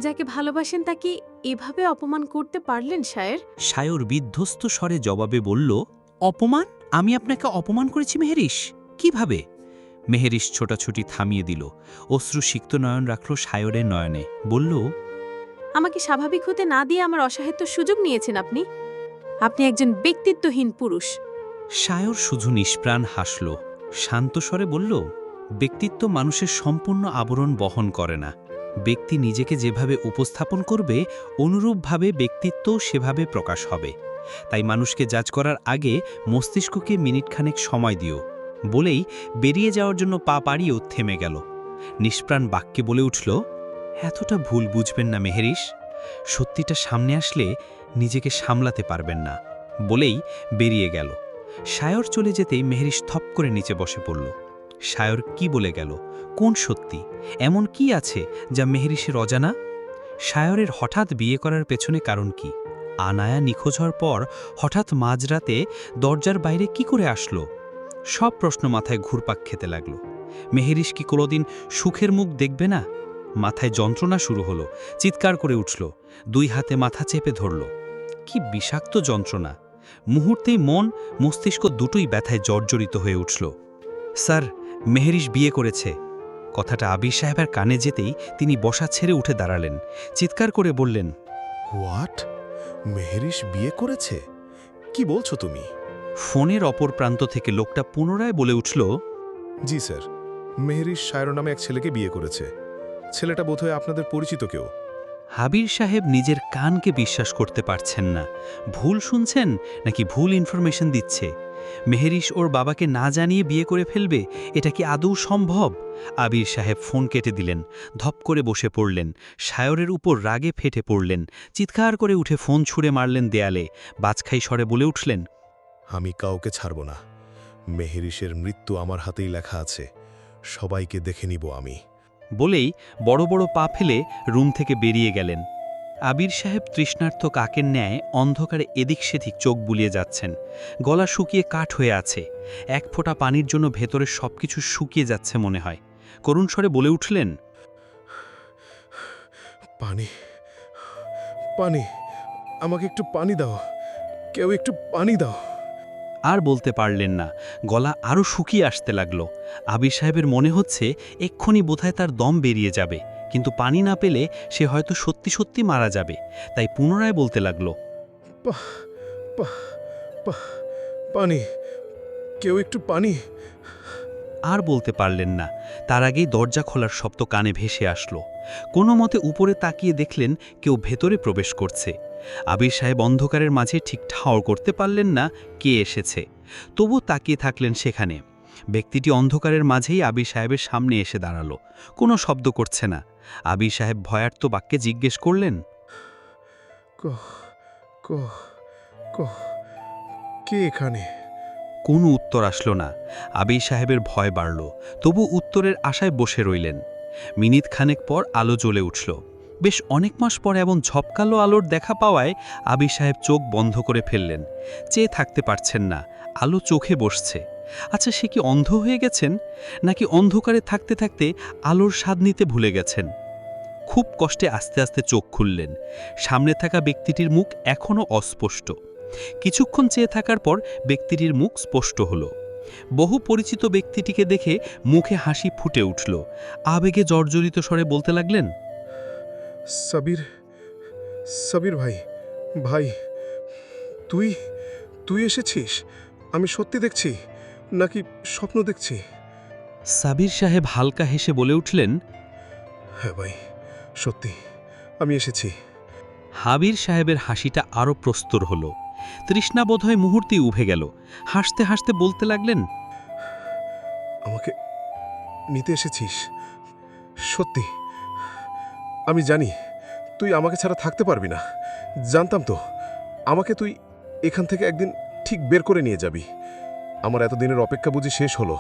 যাকে ভালোবাসেন তাকে এভাবে অপমান করতে পারলেন শায়ের? শায়র বিধ্বস্ত স্বরে জবাবে বলল, অপমান? আমি আপনাকে অপমান করেছি মেহেরিস? কিভাবে? মেহেরিস ছোটাছুটি থামিয়ে দিল, অশ্রুসিক্ত নয়ন রাখল শায়রের নয়নে, বলল, আমাকে স্বাভাবিক হতে না দিয়ে আমার অসহায়ত্ব সুযোগ নিয়েছেন আপনি। আপনি একজন ব্যক্তিত্বহীন পুরুষ। শায়র শুধু নিষ্প্রাণ হাসল, শান্ত স্বরে বলল, ব্যক্তিত্ব মানুষের সম্পূর্ণ আবরণ বহন করে না। ব্যক্তি নিজেকে যেভাবে উপস্থাপন করবে, অনুরূপভাবে ব্যক্তিত্বও সেভাবে প্রকাশ হবে। তাই মানুষকে জাজ করার আগে মস্তিষ্ককে মিনিটখানেক সময় দিও, বলেই বেরিয়ে যাওয়ার জন্য পা পাড়িয়েও থেমে গেল। নিষ্প্রাণ বাক্যে বলে উঠল, এতটা ভুল বুঝবেন না মেহেরিস, সত্যিটা সামনে আসলে নিজেকে সামলাতে পারবেন না, বলেই বেরিয়ে গেল। শায়র চলে যেতেই মেহেরিস থপ করে নিচে বসে পড়ল। শায়র কি বলে গেল? কোন সত্যি? এমন কি আছে যা মেহেরিসের অজানা? শায়রের হঠাৎ বিয়ে করার পেছনে কারণ কি? আনায়া নিখোঁজ হওয়ার পর হঠাৎ মাঝরাতে দরজার বাইরে কি করে আসলো? সব প্রশ্ন মাথায় ঘুরপাক খেতে লাগল। মেহেরিস কি কোনোদিন সুখের মুখ দেখবে না? মাথায় যন্ত্রণা শুরু হলো, চিৎকার করে উঠল, দুই হাতে মাথা চেপে ধরল। কি বিষাক্ত যন্ত্রণা! মুহূর্তেই মন মস্তিষ্ক দুটোই ব্যথায় জর্জরিত হয়ে উঠল। স্যার, মেহেরিস বিয়ে করেছে। কথাটা আবির সাহেবের কানে যেতেই তিনি বসা ছেড়ে উঠে দাঁড়ালেন, চিৎকার করে বললেন, হোয়াট? মেহেরিস বিয়ে করেছে? কি বলছো তুমি? ফোনের অপর প্রান্ত থেকে লোকটা পুনরায় বলে উঠল, জি স্যার, মেহেরিস শায়র নামে এক ছেলেকে বিয়ে করেছে। ছেলেটা বোধহয় আপনাদের পরিচিত কেউ। হাবির সাহেব নিজের কানকে বিশ্বাস করতে পারছেন না। ভুল শুনছেন নাকি ভুল ইনফরমেশন দিচ্ছে? মেহেরিস ওর বাবাকে না জানিয়ে বিয়ে করে ফেলবে, এটা কি আদৌ সম্ভব? আবির সাহেব ফোন কেটে দিলেন, ধপ করে বসে পড়লেন, শায়রের উপর রাগে ফেটে পড়লেন, চিৎকার করে উঠে ফোন ছুঁড়ে মারলেন দেয়ালে, বাজখাই স্বরে বলে উঠলেন, আমি কাউকে ছাড়ব না। মেহেরিসের মৃত্যু আমার হাতেই লেখা আছে। সবাইকে দেখে নিব আমি। বলেই বড় বড় পা ফেলে রুম থেকে বেরিয়ে গেলেন। আবির সাহেব তৃষ্ণার্ত কাকের ন্যায় অন্ধকারে এদিক সেদিক চোখ বুলিয়ে যাচ্ছেন। গলা শুকিয়ে কাঠ হয়ে আছে, এক ফোঁটা পানির জন্য ভেতরের সবকিছু শুকিয়ে যাচ্ছে মনে হয়। করুণ স্বরে বলে উঠলেন, পানি, পানি, আমাকে একটু পানি দাও। কেউ একটু পানি দাও। আর বলতে পারলেন না, গলা আরও শুকিয়ে আসতে লাগল। আবির সাহেবের মনে হচ্ছে এক্ষুনি বোধহয় তার দম বেরিয়ে যাবে, কিন্তু পানি না পেলে সে হয়তো সত্যি সত্যি মারা যাবে। তাই পুনরায় বলতে লাগল, পা- পা- পা- পানি, কেউ একটু পানি। আর বলতে পারলেন না, তার আগেই দরজা খোলার শব্দ কানে ভেসে আসলো। কোনো মতে উপরে তাকিয়ে দেখলেন কেউ ভেতরে প্রবেশ করছে। আবির সাহেব অন্ধকারের মাঝে ঠিক ঠাওর করতে পারলেন না কে এসেছে, তবু তাকিয়ে থাকলেন সেখানে। ব্যক্তিটি অন্ধকারের মাঝেই আবির সাহেবের সামনে এসে দাঁড়ালো, কোনো শব্দ করছে না। আবির সাহেব ভয়ার্ত বাক্যে জিজ্ঞেস করলেন, কহ, কহ, কহ, কে এখানে? কোনো উত্তর আসলো না। আবির সাহেবের ভয় বাড়ল, তবু উত্তরের আশায় বসে রইলেন। মিনিট খানেক পর আলো জ্বলে উঠল। বেশ অনেক মাস পর এমন ঝপকালো আলোর দেখা পাওয়ায় আবির সাহেব চোখ বন্ধ করে ফেললেন। চেয়ে থাকতে পারছেন না, আলো চোখে বসছে। আচ্ছা, সে কি অন্ধ হয়ে গেছেন, নাকি অন্ধকারে থাকতে থাকতে আলোর স্বাদ নিতে ভুলে গেছেন? খুব কষ্টে আস্তে আস্তে চোখ খুললেন। সামনে থাকা ব্যক্তিটির মুখ এখনও অস্পষ্ট। কিছুক্ষণ চেয়ে থাকার পর ব্যক্তিটির মুখ স্পষ্ট হলো। বহু পরিচিত ব্যক্তিটিকে দেখে মুখে হাসি ফুটে উঠল। আবেগে জর্জরিত স্বরে বলতে লাগলেন, সাবির, সাবির ভাই, ভাই, তুই তুই এসেছিস? আমি সত্যি দেখছি নাকি স্বপ্ন দেখছি? সাবির সাহেব হালকা হেসে বলে উঠলেন, হ্যাঁ ভাই, সত্যি আমি এসেছি। হাবির সাহেবের হাসিটা আরও প্রস্তর হল। তৃষ্ণা বোধহয় মুহূর্তেই উভে গেল। হাসতে হাসতে বলতে লাগলেন, আমাকে নিতে এসেছিস? সত্যি? আমি জানি তুই আমাকে ছাড়া থাকতে পারবি না, জানতাম তো। আমাকে তুই এখান থেকে একদিন ঠিক বের করে নিয়ে যাবি। আমার এতদিনের অপেক্ষা বুঝি শেষ হলো।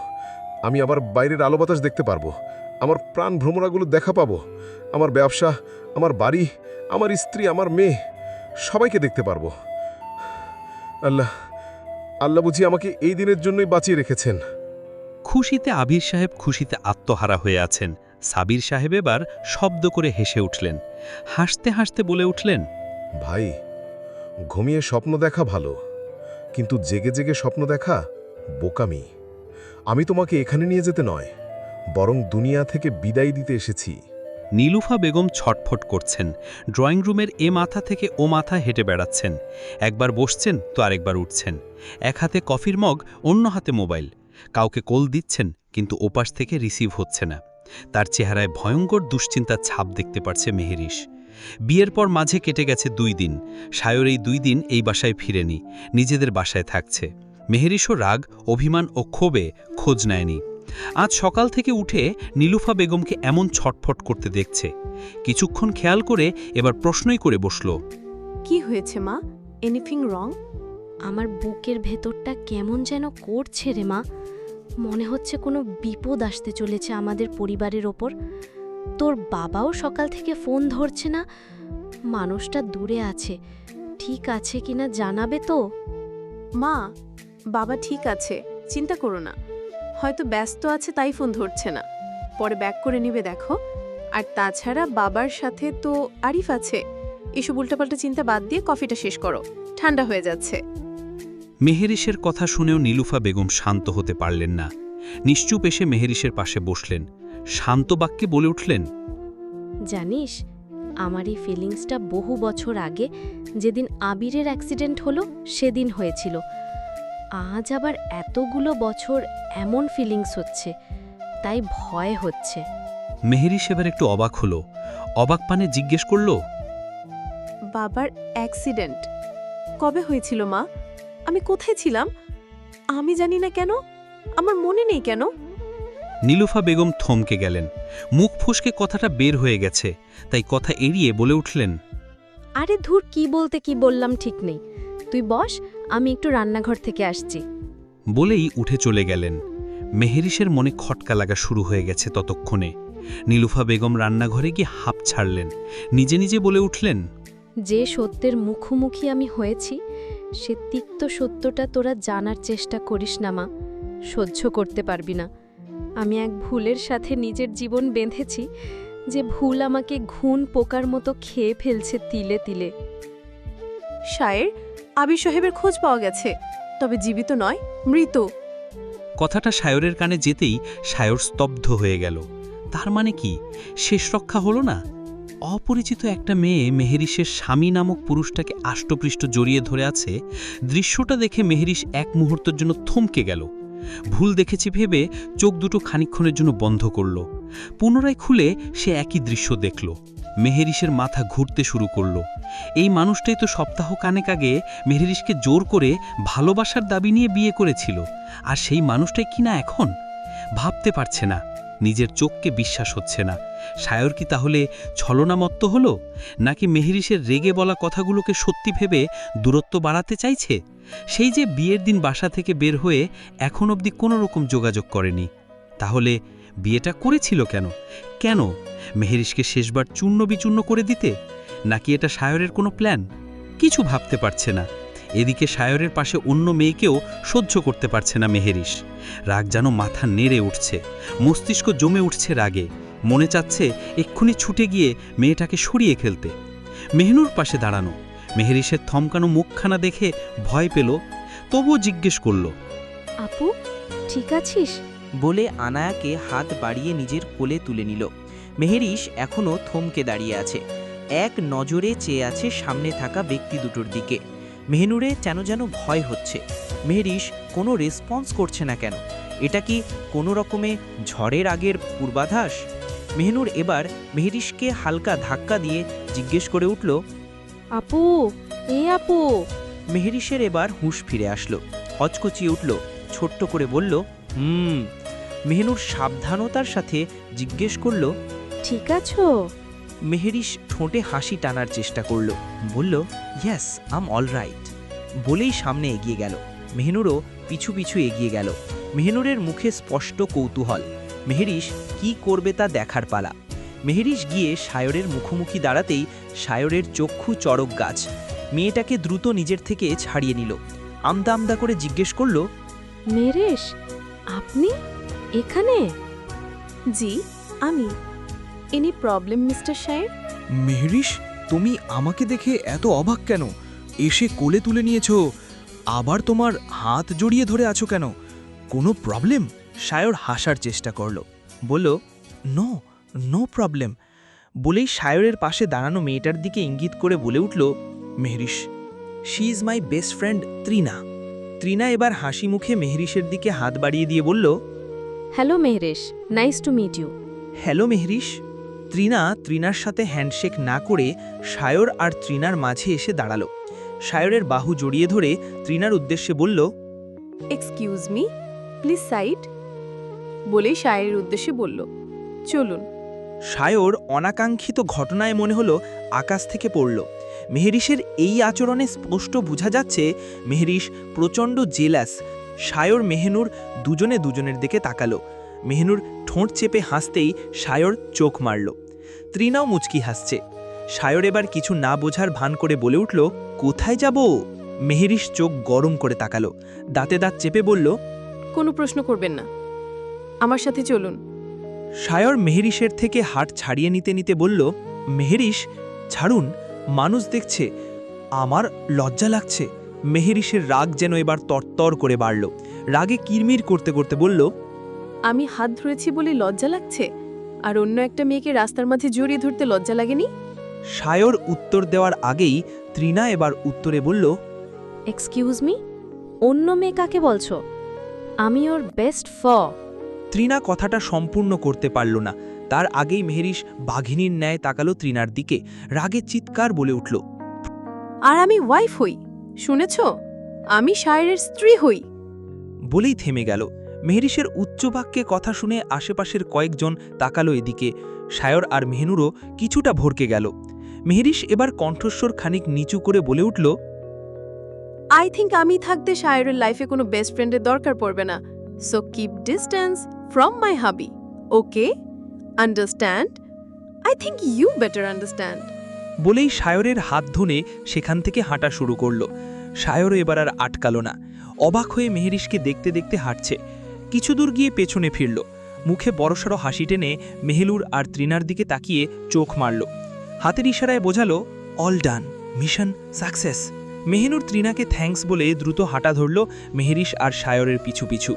আমি আবার বাইরের আলো বাতাস দেখতে পারবো, আমার প্রাণ ভ্রমরাগুলো দেখা পাবো, আমার ব্যবসা, আমার বাড়ি, আমার স্ত্রী, আমার মেয়ে, সবাইকে দেখতে পারবো। আল্লাহ, আল্লাহ বুঝি আমাকে এই দিনের জন্যই বাঁচিয়ে রেখেছেন। খুশিতে আবির সাহেব খুশিতে আত্মহারা হয়ে আছেন। সাবির সাহেব এবার শব্দ করে হেসে উঠলেন। হাসতে হাসতে বলে উঠলেন, ভাই, ঘুমিয়ে স্বপ্ন দেখা ভালো, কিন্তু জেগে জেগে স্বপ্ন দেখা বোকামি। আমি তোমাকে এখানে নিয়ে যেতে নয়, বরং দুনিয়া থেকে বিদায় দিতে এসেছি। নীলুফা বেগম ছটফট করছেন, ড্রয়িং রুমের এ মাথা থেকে ও মাথা হেঁটে বেড়াচ্ছেন। একবার বসছেন তো আরেকবার উঠছেন, এক হাতে কফির মগ, অন্য হাতে মোবাইল। কাউকে কল দিচ্ছেন, কিন্তু ওপাশ থেকে রিসিভ হচ্ছে না। তার চেহারায় ভয়ঙ্কর দুশ্চিন্তার ছাপ দেখতে পারছে মেহেরিশ। বিয়ের পর মাঝে কেটে গেছে 2 দিন। সায়র এই 2 দিন এই বাসায় ফিরেনি, নিজেদের বাসায় থাকছে। মেহেরিশও রাগ, অভিমান ও ক্ষোভে খোঁজ নেয়নি। আজ সকাল থেকে উঠে নীলুফা বেগমকে এমন ছটফট করতে দেখছে। কিছুক্ষণ খেয়াল করে এবার প্রশ্নই করে বসল, কি হয়েছে মা? Anything wrong? আমার বুকের ভেতরটা কেমন যেন করছে রে মা। মনে হচ্ছে কোনো বিপদ আসতে চলেছে আমাদের পরিবারের ওপর। তোর বাবাও সকাল থেকে ফোন ধরছে না। মানুষটা দূরে আছে, ঠিক আছে কিনা জানাবে তো? মা, বাবা ঠিক আছে, চিন্তা করো না। হয়তো ব্যস্ত আছে তাই ফোন ধরছে না, পরে ব্যাক করে নিবে দেখো। আর তাছাড়া বাবার সাথে তো আরিফ আছে। এসব উল্টাপাল্টা চিন্তা বাদ দিয়ে কফিটা শেষ করো, ঠান্ডা হয়ে যাচ্ছে। মেহেরিশের কথা শুনেও নীলুফা বেগম শান্ত হতে পারলেন না। নিশ্চুপ এসে মেহেরিশের পাশে বসলেন, শান্ত বাক্যে বলে উঠলেন, জানিস, আমার এই ফিলিংসটা বহু বছর আগে যেদিন আবিরের অ্যাক্সিডেন্ট হলো সেদিন হয়েছিল। আজ আবার এতগুলো বছর এমন ফিলিংস হচ্ছে, তাই ভয় হচ্ছে। মেহেরিশ এবার একটু অবাক হলো। অবাক পানে জিজ্ঞেস করল, বাবার অ্যাক্সিডেন্ট কবে হয়েছিল মা? আমি কোথায় ছিলাম? আমি জানি না কেন, আমার মনে নেই কেন? নীলুফা বেগম থমকে গেলেন। মুখ ফসকে কথাটা বের হয়ে গেছে, তাই কথা এড়িয়ে বলে উঠলেন, আরে ধুর, কি বলতে কি বললাম ঠিক নেই। তুই বস, আমি একটু রান্নাঘর থেকে আসছি। বলেই উঠে চলে গেলেন। মেহেরিশের মনে খটকা লাগা শুরু হয়ে গেছে ততক্ষণে। নীলুফা বেগম রান্নাঘরে গিয়ে হাঁপ ছাড়লেন, নিজে নিজে বলে উঠলেন, যে সত্যের মুখোমুখি আমি হয়েছি, সে তিক্ত সত্যটা তোরা জানার চেষ্টা করিস না মা। সহ্য করতে পারবি না। আমি এক ভুলের সাথে নিজের জীবন বেঁধেছি, যে ভুল আমাকে ঘুণ পোকার মতো খেয়ে ফেলছে তিলে তিলে। শায়ের, আবির সাহেবের খোঁজ পাওয়া গেছে, তবে জীবিত নয়, মৃত। কথাটা সায়রের কানে যেতেই সায়র স্তব্ধ হয়ে গেল। তার মানে কি, শেষ রক্ষা হলো না? অপরিচিত একটা মেয়ে মেহেরিশের স্বামী নামক পুরুষটাকে আষ্টপৃষ্ঠ জড়িয়ে ধরে আছে। দৃশ্যটা দেখে মেহেরিশ এক মুহূর্তের জন্য থমকে গেল। ভুল দেখেছি ভেবে চোখ দুটো খানিকক্ষণের জন্য বন্ধ করল। পুনরায় খুলে সে একই দৃশ্য দেখল। মেহেরিশের মাথা ঘুরতে শুরু করল। এই মানুষটাই তো সপ্তাহ কানেক আগে মেহেরিশকে জোর করে ভালোবাসার দাবি নিয়ে বিয়ে করেছিল, আর সেই মানুষটাই কিনা এখন। ভাবতে পারছে না, নিজের চোখকে বিশ্বাস হচ্ছে না। সায়র কি তাহলে ছলনামত্ত হলো, নাকি মেহেরিশের রেগে বলা কথাগুলোকে সত্যি ভেবে দূরত্ব বাড়াতে চাইছে? সেই যে বিয়ের দিন বাসা থেকে বের হয়ে এখন অবধি কোনো রকম যোগাযোগ করেনি, তাহলে বিয়েটা করেছিল কেন? কেন মেহেরিশকে শেষবার চূর্ণ বিচূর্ণ করে দিতে? নাকি এটা সায়রের কোনো প্ল্যান? কিছু ভাবতে পারছে না। এদিকে সায়রের পাশে অন্য মেয়েকেও সহ্য করতে পারছে না মেহেরিশ। রাগ যেন মাথা নেড়ে উঠছে, মস্তিষ্ক জমে উঠছে রাগে। মনে চাচ্ছে এক্ষুনি ছুটে গিয়ে মেয়েটাকে সরিয়ে ফেলতে। মেহনুর পাশে দাঁড়ানো। মেহেরিশের থমকানো মুখখানা দেখে ভয় পেল, তবুও জিজ্ঞেস করল, আপু, ঠিক আছিস? বলে আনায়াকে হাত বাড়িয়ে নিজের কোলে তুলে নিল। মেহেরিশ এখনও থমকে দাঁড়িয়ে আছে, এক নজরে চেয়ে আছে সামনে থাকা ব্যক্তি দুটোর দিকে। মেহনুরে যেন ভয় হচ্ছে। মেহেরিশ কোনো রেসপন্স করছে না কেন? এটা কি কোনো রকমে ঝড়ের আগের পূর্বাভাস? মেহনুর এবার মেহেরিশকে হালকা ধাক্কা দিয়ে জিজ্ঞেস করে উঠল, আপু, আপু। মেহেরিশের এবার হুঁশ ফিরে আসলো, হচকচিয়ে উঠল, ছোট্ট করে বলল, মেহনুর সাবধানতার সাথে জিজ্ঞেস করল, ঠিক আছো? মেহেরিশ ঠোঁটে হাসি টানার চেষ্টা করল, বলল, ইয়েস, আম অল রাইট। বলেই সামনে এগিয়ে গেল। মেহনুরও পিছু পিছু এগিয়ে গেল। মেহনুরের মুখে স্পষ্ট কৌতূহল। মেহেরিশ কি করবে তা দেখার পালা। মেহেরিশ গিয়ে সায়রের মুখোমুখি দাঁড়াতেই সায়রের চক্ষু চড়ক গাছ। মেয়েটাকে দ্রুত নিজের থেকে ছাড়িয়ে নিল। আমদা আমদা করে জিজ্ঞেস করল, মেহেরিশ, আপনি এখানে? জি, আমি। এনি প্রবলেম মিস্টার সাহেব? মেহরিশ, তুমি আমাকে দেখে এত অবাক কেন? এসে কোলে তুলে নিয়েছো, আবার তোমার হাত জড়িয়ে ধরে আছো কেন? কোনো প্রবলেম? সায়র হাসার চেষ্টা করল, বলল, নো নো প্রবলেম। বলেই সায়রের পাশে দাঁড়ানো মেয়েটার দিকে ইঙ্গিত করে বলে উঠল, Mehrish, she is my best friend Trina. Trina এবার হাসি মুখে মেহরিশের দিকে হাত বাড়িয়ে দিয়ে বলল, hello Mehrish, nice to meet you. Hello Mehrish. ত্রিনার সাথে হ্যান্ডশেক না করে সায়র আর ত্রিনার মাঝে এসে দাঁড়ালো। সায়রের বাহু জড়িয়ে ধরে ত্রিনার উদ্দেশ্যে বলল, এক্সকিউজ মি, প্লিজ সাইড। বলেই শায়ের উদ্দেশ্যে বলল, চলুন। সায়র অনাকাঙ্ক্ষিত ঘটনায় মনে হলো আকাশ থেকে পড়ল। মেহরিশের এই আচরণে স্পষ্ট বোঝা যাচ্ছে মেহরিশ প্রচণ্ড জেলাস। সায়র মেহনুর দুজনে দুজনের দিকে তাকালো। মেহনুর ঠোঁট চেপে হাসতেই সায়র চোখ মারল। ত্রিনাও মুচকি হাসছে। সায়র এবার কিছু না বোঝার ভান করে বলে উঠল, কোথায় যাব? মেহরিশ চোখ গরম করে তাকালো, দাঁতে দাঁত চেপে বলল, কোনো প্রশ্ন করবেন না, আমার সাথে চলুন। সায়র মেহরিশের থেকে হাত ছাড়িয়ে নিতে নিতে বলল, মেহরিশ ছাড়ুন, মানুষ দেখছে, আমার লজ্জা লাগছে। মেহরিশের রাগ যেন এবার তরতর করে বাড়ল। রাগে কিরমির করতে করতে বলল, আমি হাত ধরেছি বলে লজ্জা লাগছে, আর অন্য একটা মেয়েকে রাস্তার মাঝে জড়িয়ে ধরতে লজ্জা লাগেনি? সায়র উত্তর দেওয়ার আগেই ত্রিনা এবার উত্তরে বলল, এক্সকিউজ মি, অন্য মেয়ে কাকে বলছো? আমি ওর বেস্ট ত্রিনা কথাটা সম্পূর্ণ করতে পারল না। তার আগেই মেহরিশ বাঘিনীর ন্যায় তাকালো ত্রিনার দিকে, রাগে চিৎকার বলে উঠল, আর আমি ওয়াইফ হই, শুনেছ? আমি শায়ের স্ত্রী হই। বলেই থেমে গেল। মেহরিশের উচ্চবাক্যে কথা শুনে আশেপাশের কয়েকজন তাকালো এদিকে। সায়র আর মেহনুরও কিছুটা ভরকে গেল। মেহরিশ এবার কণ্ঠস্বর খানিক নিচু করে বলে উঠল, আই থিঙ্ক আমি থাকতে শায়ের লাইফে কোনো বেস্ট ফ্রেন্ডের দরকার পড়বে না। So keep distance from my hubby, okay? Understand? I think you better understand. বলেই সায়রের হাত ধরে সেখান থেকে হাঁটা শুরু করল। সায়রও এবার আর আটকালো না, অবাক হয়ে মেহরিশকে দেখতে দেখতে হাঁটছে। কিছু দূর গিয়ে পেছনে ফিরল, মুখে বড়সড় হাসি টেনে মেহেলুর আর ত্রিনার দিকে তাকিয়ে চোখ মারল। হাতের ইশারায় বোঝালো, all done, mission success. Mehenur ত্রিনাকে থ্যাঙ্কস বলে দ্রুত হাঁটা ধরল মেহরিশ আর সায়রের পিছু পিছু।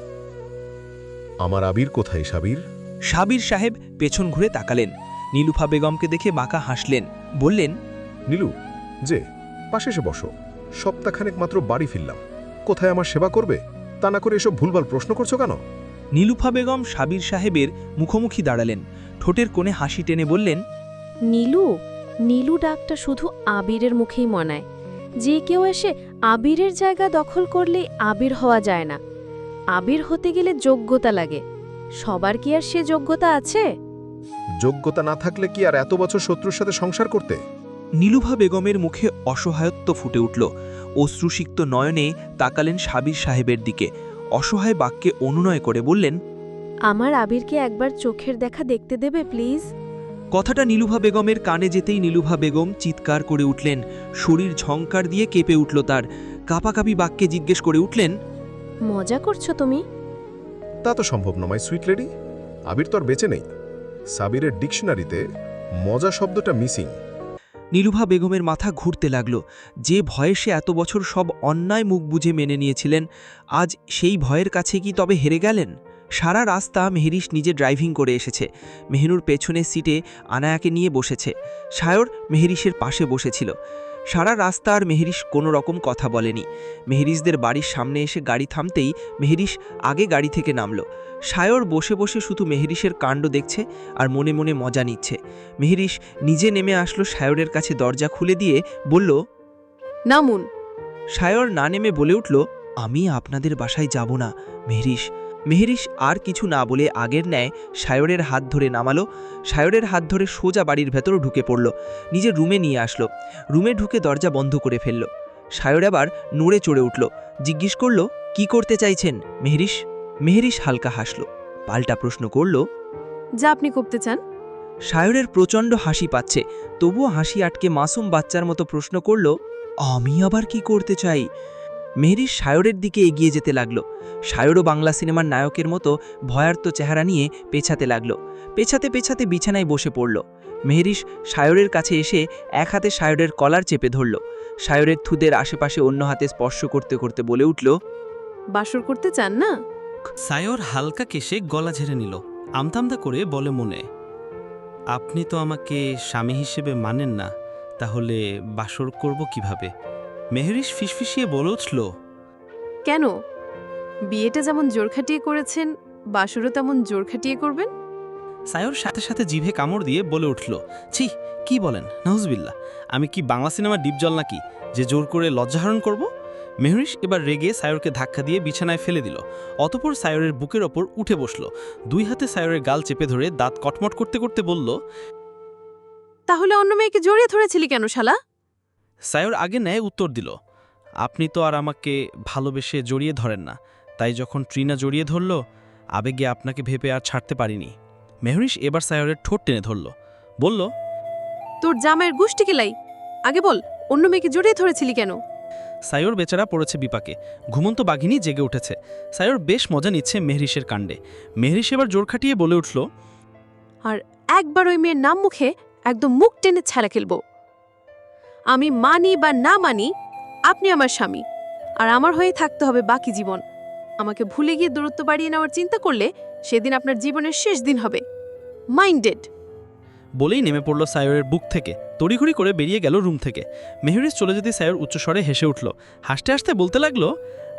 আমার আবির কোথায়, সাবির? সাবির সাহেব পেছন ঘুরে তাকালেন। নীলুফা বেগমকে দেখে বাঁকা হাসলেন, বললেন, নীলু, যে পাশে এসে বসো। সপ্তাহখানেক মাত্র বাড়ি ফিরলাম, কোথায় আমার সেবা করবে? তা না করে এসব ভুলভাল প্রশ্ন করছো কেন? নীলুফা বেগম সাবির সাহেবের মুখোমুখি দাঁড়ালেন, ঠোঁটের কোণে হাসি টেনে বললেন, নীলু, নীলু ডাকটা শুধু আবিরের মুখেই মনায়। যে কেউ এসে আবিরের জায়গা দখল করলে আবির হওয়া যায় না। আবির হতে গেলে যোগ্যতা লাগে। সবার কি আর সে যোগ্যতা আছে? যোগ্যতা না থাকলে কি আর এত বছর শত্রুর সাথে সংসার করতে? নীলুফা বেগমের মুখে অসহায়ত্ব ফুটে উঠল। অশ্রুসিক্ত নয়নে তাকালেন সাবির সাহেবের দিকে। অসহায় বাক্যে অনুনয় করে বললেন, আমার আবিরকে একবার চোখের দেখা দেখতে দেবে প্লিজ? কথাটা নীলুফা বেগমের কানে যেতেই নীলুফা বেগম চিৎকার করে উঠলেন। শরীর ঝংকার দিয়ে কেঁপে উঠল তার। কাঁপাকাঁপি বাক্যে জিজ্ঞেস করে উঠলেন, মজা করছো তুমি? তা তো সম্ভব নয় মাই সুইট লেডি। আবির তো আর বেঁচে নেই। সাবিরের ডিকশনারিতে মজা শব্দটা মিসিং। নীলুফা বেগমের মাথা ঘুরতে লাগল। যে ভয়ে সে এত বছর সব অন্যায় মুখ বুঝে মেনে নিয়েছিলেন, আজ সেই ভয়ের কাছে কি তবে হেরে গেলেন? সারা রাস্তা মেহরিশ নিজে ড্রাইভিং করে এসেছে। মেহনুর পেছনের সিটে আনায়াকে নিয়ে বসেছে। সায়র মেহরিশের পাশে বসেছিল। সারা রাস্তা আর মেহরিশ কোনো রকম কথা বলেনি। মেহরিশদের বাড়ির সামনে এসে গাড়ি থামতেই মেহরিশ আগে গাড়ি থেকে নামল। সায়র বসে বসে শুধু মেহরিশের কাণ্ড দেখছে আর মনে মনে মজা নিচ্ছে। মেহরিশ নিজে নেমে আসলো সায়রের কাছে, দরজা খুলে দিয়ে বলল, নামুন। সায়র না নেমে বলে উঠল, আমি আপনাদের বাসায় যাব না মেহরিশ। মেহরিশ আর কিছু না বলে আগের ন্যায় সায়রের হাত ধরে নামালো। সায়রের হাত ধরে সোজা বাড়ির ভেতর ঢুকে পড়ল। নিজের রুমে নিয়ে আসলো। রুমে ঢুকে দরজা বন্ধ করে ফেলল। সায়র আবার নড়ে চড়ে উঠল। জিজ্ঞেস করল, কি করতে চাইছেন মেহরিশ? মেহরিশ হালকা হাসল, পাল্টা প্রশ্ন করল, যা আপনি করতে চান। সায়রের প্রচণ্ড হাসি পাচ্ছে, তবুও হাসি আটকে মাসুম বাচ্চার মতো প্রশ্ন করল, আমি আবার কি করতে চাই? মেহরিশ সায়রের দিকে এগিয়ে যেতে লাগলো। সায়রও বাংলা সিনেমার নায়কের মতো ভয়ার্ত চেহারা নিয়ে পেছাতে লাগলো। পেছাতে পেছাতে বিছানায় বসে পড়ল। মেহরিশ সায়রের কাছে এসে এক হাতে সায়রের কলার চেপে ধরল। সায়রের থুদের আশেপাশে অন্য হাতে স্পর্শ করতে করতে বলে উঠল, বাসর করতে চান না? সায়র হালকা কেশে গলা ঝেড়ে নিল, আমতামতা করে বলে মনে, আপনি তো আমাকে স্বামী হিসেবে মানেন না, তাহলে বাসর করব কিভাবে? মেহরিশ ফিসফিসিয়ে বলে উঠল, কেন? বিয়েটা যেমন জোর খাটিয়ে করেছেন, বাসরও তেমন জোর খাটিয়ে করবেন? সায়র সাথে সাথে জিভে কামড় দিয়ে বলে উঠল, ছি, কি বলেন নাউজুবিল্লাহ, আমি কি বাংলা সিনেমার ডিপজল নাকি যে জোর করে লজ্জাহরণ করব? মেহরিশ এবার রেগে সায়রকে ধাক্কা দিয়ে বিছানায় ফেলে দিল। অতঃপর সায়রের বুকের ওপর উঠে বসল, দুই হাতে সায়রের গাল চেপে ধরে দাঁত কটমট করতে করতে বলল, তাহলে অন্য মেয়েকে জড়িয়ে ধরেছিলি কেন শালা? সায়র আগে ন্যায় উত্তর দিল, আপনি তো আর আমাকে ভালোবেসে জড়িয়ে ধরেন না, তাই যখন ট্রিনা জড়িয়ে ধরল, আবেগে আপনাকে ভেবে আর ছাড়তে পারিনি। মেহরিশ এবার সায়রের ঠোঁট টেনে ধরল, বলল, তোর জামাইয়ের গুষ্টি কেলাই, আগে বল অন্য মেয়েকে জড়িয়ে ধরেছিলি কেন? সায়র বেচারা পড়েছে বিপাকে, ঘুমন্ত বাঘিনী জেগে উঠেছে। সায়র বেশ মজা নিচ্ছে মেহরিশের কাণ্ডে। মেহরিশ এবার জোর খাটিয়ে বলে উঠল, আর একবার ওই মেয়ের নাম মুখে একদম মুখ টেনে ছেলা খেলবো। আমি মানি বা না মানি, আপনি আমার স্বামী, আর আমার হয়ে থাকতে হবে বাকি জীবন। আমাকে ভুলে গিয়ে দূরত্ব বাড়িয়ে নেওয়ার চিন্তা করলে সেদিন আপনার জীবনের শেষ দিন হবে। মাইন্ডেড। বলেই নেমে পড়ল সায়রের বুক থেকে, তড়িঘড়ি করে বেরিয়ে গেল রুম থেকে। মেহরিশ চলে যেতে সায়র উচ্চস্বরে হেসে উঠল। হাসতে হাসতে বলতে লাগলো,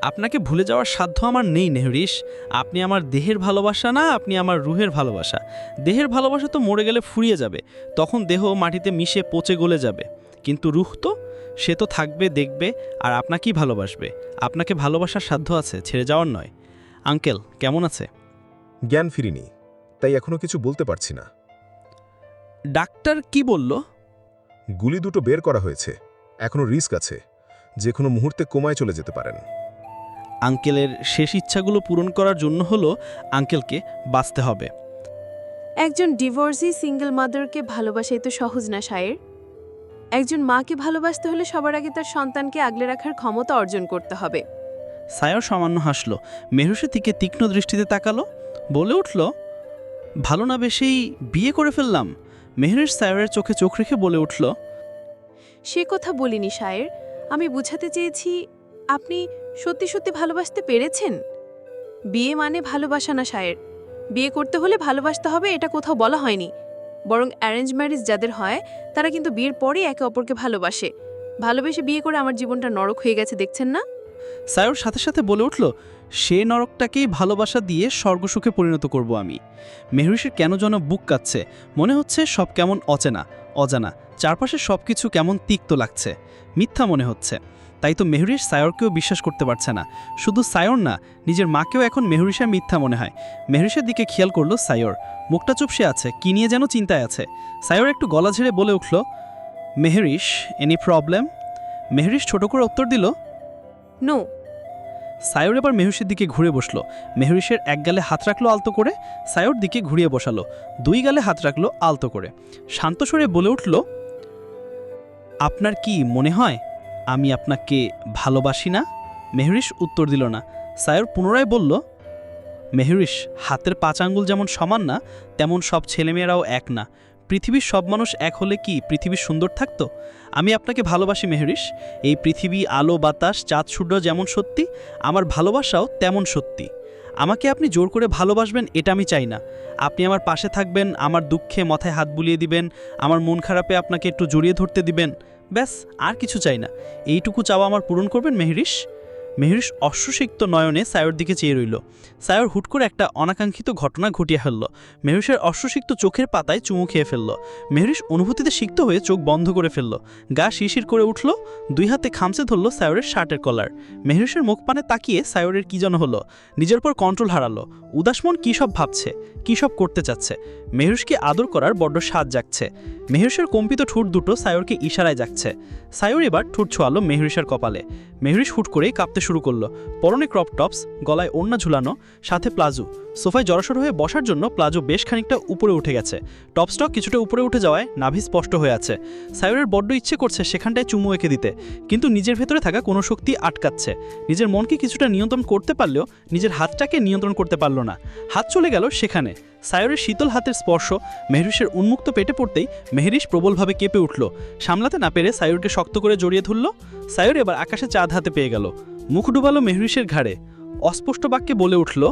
আপনাকে ভুলে যাওয়ার সাধ্য আমার নেই মেহরিশ। আপনি আমার দেহের ভালোবাসা না, আপনি আমার রুহের ভালোবাসা। দেহের ভালোবাসা তো মরে গেলে ফুরিয়ে যাবে, তখন দেহ মাটিতে মিশে পচে গলে যাবে, কিন্তু রুহ তো, সে তো থাকবে, দেখবে, আর আপনাকেই ভালোবাসবে। আপনাকে ভালোবাসার সাধ্য আছে, ছেড়ে যাওয়ার নয়। আঙ্কেল কেমন আছে? জ্ঞান ফিরিনি, তাই এখনো কিছু বলতে পারছি না। ডাক্তার কি বলল? গুলি দুটো বের করা হয়েছে, এখনো রিস্ক আছে, যে কোনো মুহূর্তে কোমায় চলে যেতে পারেন। আঙ্কেলের শেষ ইচ্ছাগুলো পূরণ করার জন্য হলো আঙ্কেলকে বাঁচতে হবে। একজন ডিভোর্সি সিঙ্গেল মাদারকে ভালোবাসাই তো সহজ না শায়ের। একজন মাকে ভালোবাসতে হলে সবার আগে তার সন্তানকে আগলে রাখার ক্ষমতা অর্জন করতে হবে। সায়র সামান্য হাসল, মেহরিশের দিকে তীক্ষ্ণ দৃষ্টিতে তাকালো, বলে উঠল, ভালো না বেশেই বিয়ে করে ফেললাম। মেহরিশ সায়রের চোখে চোখ রেখে বলে উঠল, সে কথা বলিনি শায়ের, আমি বুঝাতে চেয়েছি আপনি সত্যি সত্যি ভালোবাসতে পেরেছেন। বিয়ে মানে ভালোবাসা না শায়ের, বিয়ে করতে হলে ভালোবাসতে হবে এটা কোথাও বলা হয়নি। বরং অ্যারেঞ্জ ম্যারেজ যাদের হয় তারা কিন্তু বিয়ের পরে একে অপরকে ভালোবাসে। ভালোবেসে বিয়ে করে আমার জীবনটা নরক হয়ে গেছে, দেখছেন না? সায়র সাথে সাথে বলে উঠল, সে নরকটাকেই ভালোবাসা দিয়ে স্বর্গসুখে পরিণত করব আমি। মেহরিশের কেন যেন বুক কাচ্ছে, মনে হচ্ছে সব কেমন অচেনা, অজানা, চারপাশে সব কিছু কেমন তিক্ত লাগছে, মিথ্যা মনে হচ্ছে। তাই তো মেহরিশ সায়রকেও বিশ্বাস করতে পারছে না। শুধু সায়র না, নিজের মাকেও এখন মেহরিশের মিথ্যা মনে হয়। মেহরিশের দিকে খেয়াল করল সায়র, মুখটা চুপসে আছে, কি নিয়ে যেন চিন্তায় আছে। সায়র একটু গলা ঝেড়ে বলে উঠল, মেহরিশ, এনি প্রবলেম? মেহরিশ ছোট করে উত্তর দিল, নো। সায়র এবার মেহরিশের দিকে ঘুরে বসলো। মেহরিশের এক গালে হাত রাখলো আলতো করে, সায়র দিকে ঘুরিয়ে বসালো, দুই গালে হাত রাখলো আলতো করে। শান্ত স্বরে বলে উঠল, আপনার কি মনে হয় আমি আপনাকে ভালোবাসি না? মেহরিশ উত্তর দিল না। সায়র পুনরায় বলল, মেহরিশ, হাতের 5 আঙ্গুল যেমন সমান না, তেমন সব ছেলেমেয়েরাও এক না। পৃথিবীর সব মানুষ এক হলে কি পৃথিবী সুন্দর থাকতো? আমি আপনাকে ভালোবাসি মেহরিশ। এই পৃথিবী, আলো বাতাস, চাঁদ সূর্য যেমন সত্যি, আমার ভালোবাসাও তেমন সত্যি। আমাকে আপনি জোর করে ভালোবাসবেন এটা আমি চাই না। আপনি আমার পাশে থাকবেন, আমার দুঃখে মাথায় হাত বুলিয়ে দিবেন, আমার মন খারাপে আপনাকে একটু জড়িয়ে ধরতে দিবেন, ব্যাস, আর কিছু চাই না। এইটুকু চাওয়া আমার পূরণ করবেন মেহরিশ। মেহরিশ অশ্রুসিক্ত নয়নে সায়র দিকে চেয়ে রইল। সায়র হুট করে একটা অনাকাঙ্ক্ষিত ঘটনা ঘটিয়ে ফেলল। মেহরিশের অশ্রুসিক্ত চোখের পাতায় চুমু খেয়ে ফেলল। মেহরিশ অনুভূতিতে সিক্ত হয়ে চোখ বন্ধ করে ফেলল। গা শিরশির করে উঠল, দুই হাতে খামচে ধরল সায়রের শার্টের কলার। মেহরিশের মুখ পানে তাকিয়ে সায়রের কি যেন হলো, নিজের পর কন্ট্রোল হারালো। উদাস মন কী সব ভাবছে, কী সব করতে চাচ্ছে। মেহরিশকে আদর করার বড্ড স্বাদ জাগছে। মেহরিশের কম্পিত ঠোঁট দুটো সায়রকে ইশারায় জাগছে। সায়র এবার ঠোঁট ছোঁয়ালো মেহরিশের কপালে। মেহরিশ হুট করেই কাঁপতে শুরু করলো। পরনে ক্রপ টপস, গলায় ওড়না ঝুলানো, সাথে প্লাজো। সোফায় জড়সড় হয়ে বসার জন্য প্লাজো বেশ খানিকটা উপরে উঠে গেছে। টপস্টক কিছুটা উপরে উঠে যাওয়ায় নাভি স্পষ্ট হয়ে আছে। সায়রের বড্ড ইচ্ছে করছে সেখানটায় চুমু এঁকে দিতে, কিন্তু নিজের ভেতরে থাকা কোনো শক্তি আটকাচ্ছে। নিজের মনকে কিছুটা নিয়ন্ত্রণ করতে পারলেও নিজের হাতটাকে নিয়ন্ত্রণ করতে পারল না। হাত চলে গেল সেখানে। সায়রের শীতল হাতের স্পর্শ মেহরিশের উন্মুক্ত পেটে পড়তেই মেহরিশ প্রবলভাবে কেঁপে উঠল। সামলাতে না পেরে সায়রকে শক্ত করে জড়িয়ে ধরল। সায়র এবার আকাশে চাঁদ হাতে পেয়ে গেল। মুখ ডুবালো মেহরিশের ঘাড়ে। অস্পষ্ট বাক্যে বলে উঠল,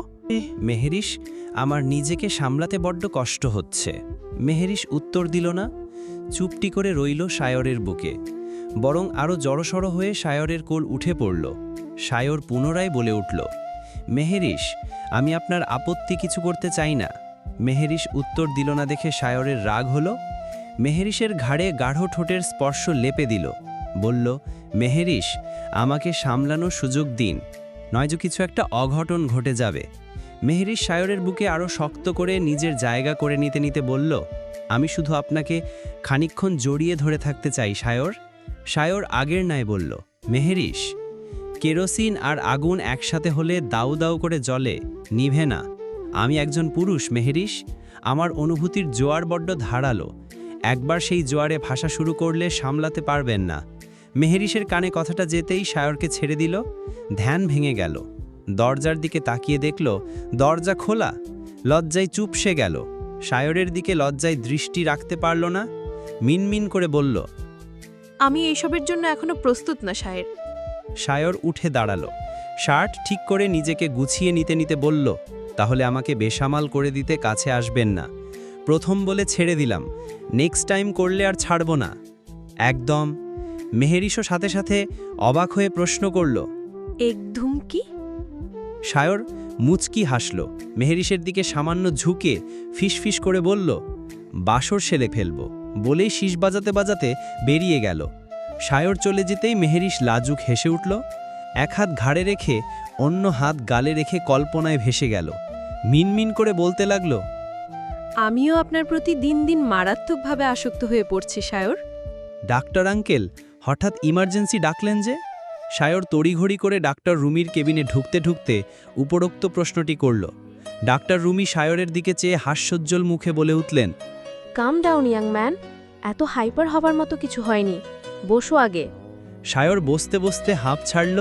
মেহরিশ, আমার নিজেকে সামলাতে বড্ড কষ্ট হচ্ছে। মেহরিশ উত্তর দিল না, চুপটি করে রইল সায়রের বুকে। বরং আরও জড়সড় হয়ে সায়রের কোল উঠে পড়ল। সায়র পুনরায় বলে উঠল, মেহরিশ, আমি আপনার আপত্তি কিছু করতে চাই না। মেহরিশ উত্তর দিল না দেখে সায়রের রাগ হলো। মেহরিশের ঘাড়ে গাঢ় ঠোঁটের স্পর্শ লেপে দিল। বলল, মেহরিশ, আমাকে সামলানোর সুযোগ দিন, নয়তো কিছু একটা অঘটন ঘটে যাবে। মেহরিশ সায়রের বুকে আরও শক্ত করে নিজের জায়গা করে নিতে নিতে বলল, আমি শুধু আপনাকে খানিকক্ষণ জড়িয়ে ধরে থাকতে চাই সায়র। সায়র আগের ন্যায় বলল, মেহরিশ, কেরোসিন আর আগুন একসাথে হলে দাউ দাউ করে জ্বলে, নিভে না। আমি একজন পুরুষ মেহরিশ, আমার অনুভূতির জোয়ার বড্ড ধারালো। একবার সেই জোয়ারে ভাষা শুরু করলে সামলাতে পারবেন না। মেহরিশের কানে কথাটা যেতেই সায়রকে ছেড়ে দিল। ধ্যান ভেঙে গেল। দরজার দিকে তাকিয়ে দেখল দরজা খোলা। লজ্জায় চুপসে গেল। সায়রের দিকে লজ্জায় দৃষ্টি রাখতে পারল না। মিনমিন করে বলল, আমি এইসবের জন্য এখনো প্রস্তুত না সায়ের। সায়র উঠে দাঁড়ালো। শার্ট ঠিক করে নিজেকে গুছিয়ে নিতে নিতে বলল, তাহলে আমাকে বেসামাল করে দিতে কাছে আসবেন না। প্রথম বলে ছেড়ে দিলাম, নেক্সট টাইম করলে আর ছাড়ব না। একদম। মেহরিশও সাথে সাথে অবাক হয়ে প্রশ্ন করল, একদম কি? সায়র মুচকি হাসল। মেহরিশের দিকে সামান্য ঝুঁকে ফিসফিস করে বলল, বাসর সেলে ফেলব। বলেই শীষ বাজাতে বাজাতে বেরিয়ে গেল। সায়র চলে যেতেই মেহরিশ লাজুক হেসে উঠল। এক হাত ঘাড়ে রেখে অন্য হাত গালে রেখে কল্পনায় ভেসে গেল। মিনমিন করে বলতে লাগল, আমিও আপনার প্রতি দিন দিন মারাত্মকভাবে আসক্ত হয়ে পড়ছি সায়র। ডাক্তার আঙ্কেল, হঠাৎ ইমার্জেন্সি ডাকলেন যে? সায়র তড়িঘড়ি করে ডাক্তার রুমির কেবিনে ঢুকতে ঢুকতে উপরোক্ত প্রশ্নটি করল। ডাক্তার রুমি সায়রের দিকে চেয়ে হাস্যোজ্জ্বল মুখে বলে উঠলেন, কাম ডাউন ইয়াং ম্যান, এত হাইপার হবার মতো কিছু হয়নি, বসো আগে। সায়র বসতে বসতে হাঁপ ছাড়ল।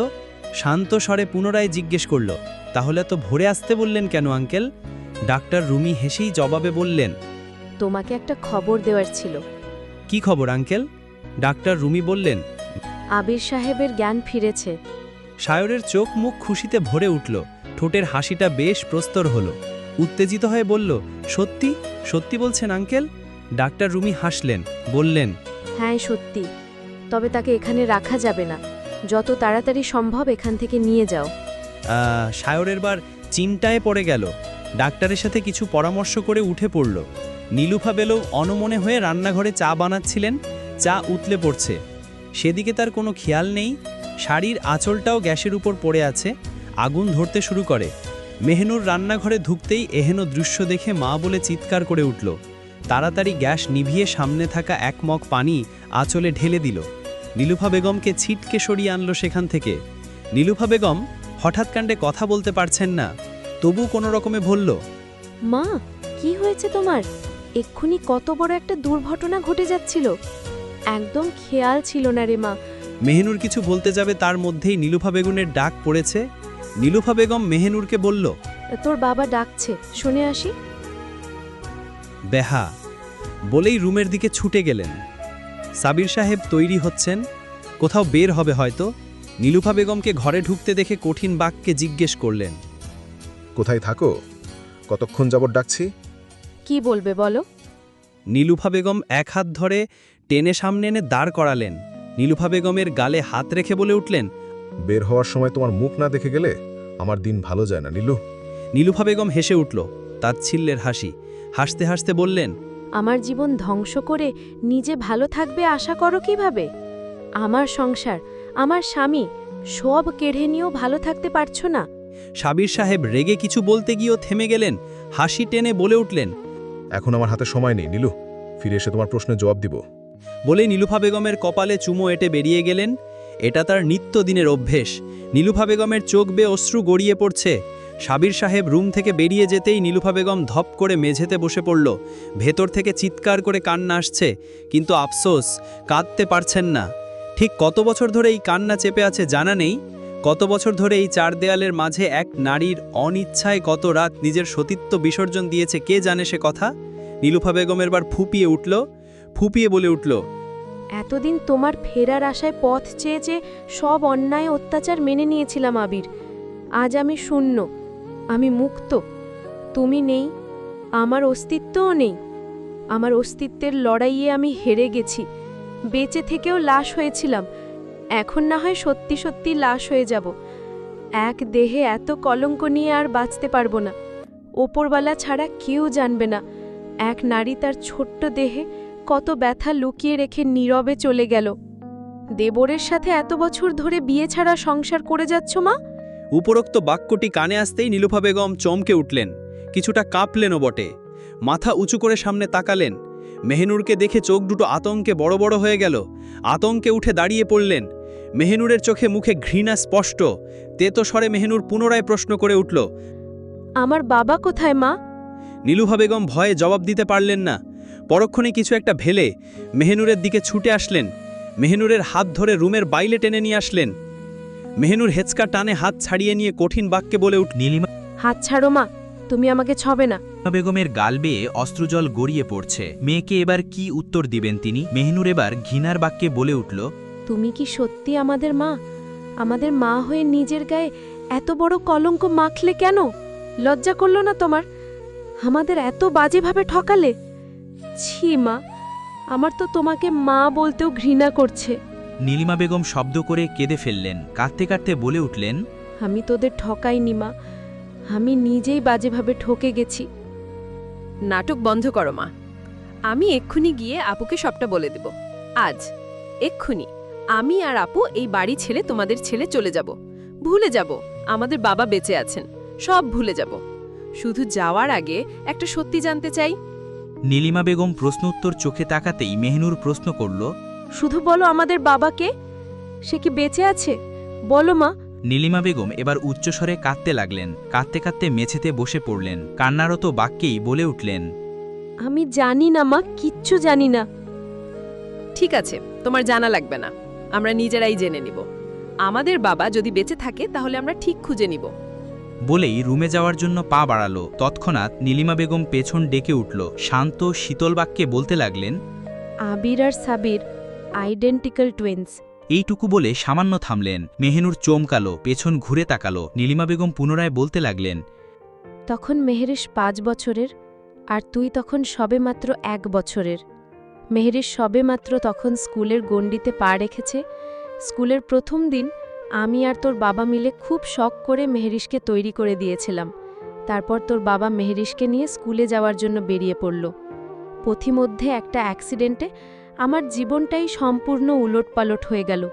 শান্ত স্বরে পুনরায় জিজ্ঞেস করল, তাহলে তো ভোরে আসতে বললেন কেন আঙ্কেল? ডাক্তার রুমি হেসেই জবাবে বললেন, তোমাকে একটা খবর দেওয়ার ছিল। কি খবর আঙ্কেল? ডাক্তার রুমি বললেন। আবির সাহেবের জ্ঞান ফিরেছে। সায়রের চোখ মুখ খুশিতে ভরে উঠল। ঠোঁটের হাসিটা বেশ প্রস্তর হল। উত্তেজিত হয়ে বলল, সত্যি? সত্যি বলছেন আঙ্কেল? ডাক্তার রুমি হাসলেন, বললেন, হ্যাঁ সত্যি, তবে তাকে এখানে রাখা যাবে না, যত তাড়াতাড়ি সম্ভব এখান থেকে নিয়ে যাও। সায়রের বার চিন্তায় পড়ে গেল। ডাক্তারের সাথে কিছু পরামর্শ করে উঠে পড়ল। নীলুফা বেলো অনমনে হয়ে রান্নাঘরে চা বানাচ্ছিলেন। চা উতলে পড়ছে, সেদিকে তার কোনো খেয়াল নেই। শাড়ির আঁচলটাও গ্যাসের উপর পড়ে আছে। আগুন ধরতে শুরু করে। মেহনুর রান্নাঘরে ঢুকতেই এহেন দৃশ্য দেখে মা বলে চিৎকার করে উঠল। তাড়াতাড়ি গ্যাস নিভিয়ে সামনে থাকা এক মগ পানি আঁচলে ঢেলে দিল। নীলুফা বেগমকে ছিটকে সরিয়ে আনলো সেখান থেকে। নীলুফা বেগম হঠাৎ কাণ্ডে কথা বলতে পারছেন না, তবু কোনো রকমে বলল, মা, কি হয়েছে তোমার? এক্ষুনি কত বড় একটা দুর্ঘটনা ঘটে যাচ্ছিল, একদম খেয়াল ছিল না রে মা। মেহনুর কিছু বলতে যাবে তার মধ্যেই নীলুফা বেগমের ডাক পড়েছে। নীলুফা বেগম মেহনুরকে বলল, তোর বাবা ডাকছে, শুনে আসি। বেহা বলেই রুমের দিকে ছুটে গেলেন। সাবির সাহেব তৈরি হচ্ছেন, কোথাও বের হবে হয়তো। নীলুফা বেগমকে ঘরে ঢুকতে দেখে কঠিন বাক্যে জিজ্ঞেস করলেন, কোথায় থাকো? কতক্ষণ যাবৎ ডাকছি? কি বলবে বলো? নীলুফা বেগম এক হাত ধরে টেনে সামনে এনে দাঁড় করালেন। নীলুফা বেগমের গালে হাত রেখে বলে উঠলেন, বের হওয়ার সময় তোমার মুখ না দেখে গেলে আমার দিন ভালো যায় না নীলু। নীলুফা বেগম হেসে উঠল, তাচ্ছিল্যের হাসি। হাসতে হাসতে বললেন, আমার জীবন ধ্বংস করে নিজে ভালো থাকবে আশা করো কিভাবে? আমার সংসার, আমার স্বামী সব কেড়ে নিয়েও ভালো থাকতে পারছো না? সাবির সাহেব রেগে কিছু বলতে গিয়েও থেমে গেলেন। হাসি টেনে বলে উঠলেন, এখন আমার হাতে সময় নেই নীলু, ফিরে এসে তোমার প্রশ্নের জবাব দিব। বলে নীলুফা বেগমের কপালে চুমো এঁটে বেরিয়ে গেলেন। এটা তার নিত্যদিনের অভ্যেস। নীলুফা বেগমের চোখ বেয়ে অশ্রু গড়িয়ে পড়ছে। সাবির সাহেব রুম থেকে বেরিয়ে যেতেই নীলুফা বেগম ধপ করে মেঝেতে বসে পড়ল। ভেতর থেকে চিৎকার করে কান্না আসছে, কিন্তু আফসোস, কাঁদতে পারছেন না। ঠিক কত বছর ধরে এই কান্না চেপে আছে জানা নেই। কত বছর ধরে এই চার দেয়ালের মাঝে এক নারীর অনিচ্ছায় কত রাত নিজের সতীত্ব বিসর্জন দিয়েছে কে জানে সে কথা। নীলুফা বেগমের বার ফুপিয়ে বলে উঠল, এতদিন তোমার ফেরার আশায় পথ চেয়ে চেয়ে সব অন্যায় অত্যাচার মেনে নিয়েছিলাম আবির। আজ আমি শূন্য, আমি মুক্ত। তুমি নেই, আমার অস্তিত্বও নেই। আমার অস্তিত্বের লড়াইয়ে আমি হেরে গেছি। বেঁচে থেকেও লাশ হয়েছিলাম, এখন না হয় সত্যি সত্যি লাশ হয়ে যাব। এক দেহে এত কলঙ্ক নিয়ে আর বাঁচতে পারবো না। ওপরওয়ালা ছাড়া কেউ জানবে না এক নারী তার ছোট্ট দেহে কত ব্যথা লুকিয়ে রেখে নীরবে চলে গেল। দেবরের সাথে এত বছর ধরে বিয়ে ছাড়া সংসার করে যাচ্ছ মা? উপরোক্ত বাক্যটি কানে আসতেই নীলুফা বেগম চমকে উঠলেন, কিছুটা কাঁপলেনও বটে। মাথা উঁচু করে সামনে তাকালেন। মেহনুরকে দেখে চোখ দুটো আতঙ্কে বড় বড় হয়ে গেল। আতঙ্কে উঠে দাঁড়িয়ে পড়লেন। মেহনুরের চোখে মুখে ঘৃণা স্পষ্ট। তেতো স্বরে মেহনুর পুনরায় প্রশ্ন করে উঠল, আমার বাবা কোথায় মা? নীলুফা বেগম ভয়ে জবাব দিতে পারলেন না। পরক্ষণে কিছু একটা ভেলে মেহনুরের দিকে ছুটে আসলেন। মেহনুরের হাত ধরে রুমের বাইরে টেনে নিয়ে আসলেন। মেহনুর হেঁচকা টানে হাত ছাড়িয়ে নিয়ে কঠিন বাক্যে বলে উঠল, নীলিমা হাত ছাড়ো মা, তুমি আমাকে ছবে না। বেগমের গাল বেয়ে অস্ত্রজল গড়িয়ে পড়ছে। মেয়েকে এবার কি উত্তর দিবেন তিনি? মেহনুর এবার ঘৃণার বাক্যে বলে উঠল, তুমি কি সত্যি আমাদের মা? আমাদের মা হয়ে নিজের গায়ে এত বড় কলঙ্ক মাখলে কেন? লজ্জা করল না তোমার? আমাদের এত বাজেভাবে ঠকালে। ছি মা, আমার তো তোমাকে মা বলতেও ঘৃণা করছে। নীলিমা বেগম শব্দ করে কেঁদে ফেললেন। কাঁদতে কাঁদতে বলে উঠলেন, আমি তোদের ঠকাইনি মা, আমি নিজেই বাজেভাবে ঠকে গেছি। নাটক বন্ধ করো মা। আমি এক্ষুনি গিয়ে আপুকে সবটা বলে দেব। আজ এক্ষুনি আমি আর আপু এই বাড়ি ছেড়ে তোমাদের ছেড়ে চলে যাব। ভুলে যাব আমাদের বাবা বেঁচে আছেন, সব ভুলে যাব। শুধু যাওয়ার আগে একটা সত্যি জানতে চাই। নীলিমা বেগম প্রশ্ন উত্তর চোখে তাকাতেই মেহনুর প্রশ্ন করল, শুধু বলো আমাদের বাবাকে, সে কি বেঁচে আছে? বলো মা। নীলিমা বেগম এবার উচ্চস্বরে কাঁদতে লাগলেন। কাঁদতে কাঁদতে মেঝেতে বসে পড়লেন। কান্নারত বাক্যেই বলে উঠলেন, আমি জানি না মা, কিচ্ছু জানি না। ঠিক আছে, তোমার জানা লাগবে না, আমরা নিজেরাই জেনে নিব। আমাদের বাবা যদি বেঁচে থাকে তাহলে আমরা ঠিক খুঁজে নিব। বলেই রুমে যাওয়ার জন্য পা বাড়ালো। তৎক্ষণাৎ নীলিমা বেগম পেছন ডেকে উঠল। শান্ত শীতল বাক্যে বলতে লাগলেন, আবির আর সাবির আইডেন্টিক্যাল টুইন্স। এইটুকু বলে সামান্য থামলেন। মেহনুর চমকালো, পেছন ঘুরে তাকালো। নীলিমা বেগম পুনরায় বলতে লাগলেন, তখন মেহেরিশ 5 বছরের, আর তুই তখন সবেমাত্র 1 বছরের। মেহেরিশ সবেমাত্র তখন স্কুলের গণ্ডিতে পা রেখেছে। স্কুলের প্রথম দিন আমি আর তোর বাবা মিলে খুব শখ করে মেহেরিশকে তৈরি করে দিয়েছিলাম। তারপর তোর বাবা মেহেরিশকে নিয়ে স্কুলে যাওয়ার জন্য বেরিয়ে পড়ল। পথিমধ্যে একটা অ্যাক্সিডেন্টে আমার জীবনটাই সম্পূর্ণ উলটপালট হয়ে গেল।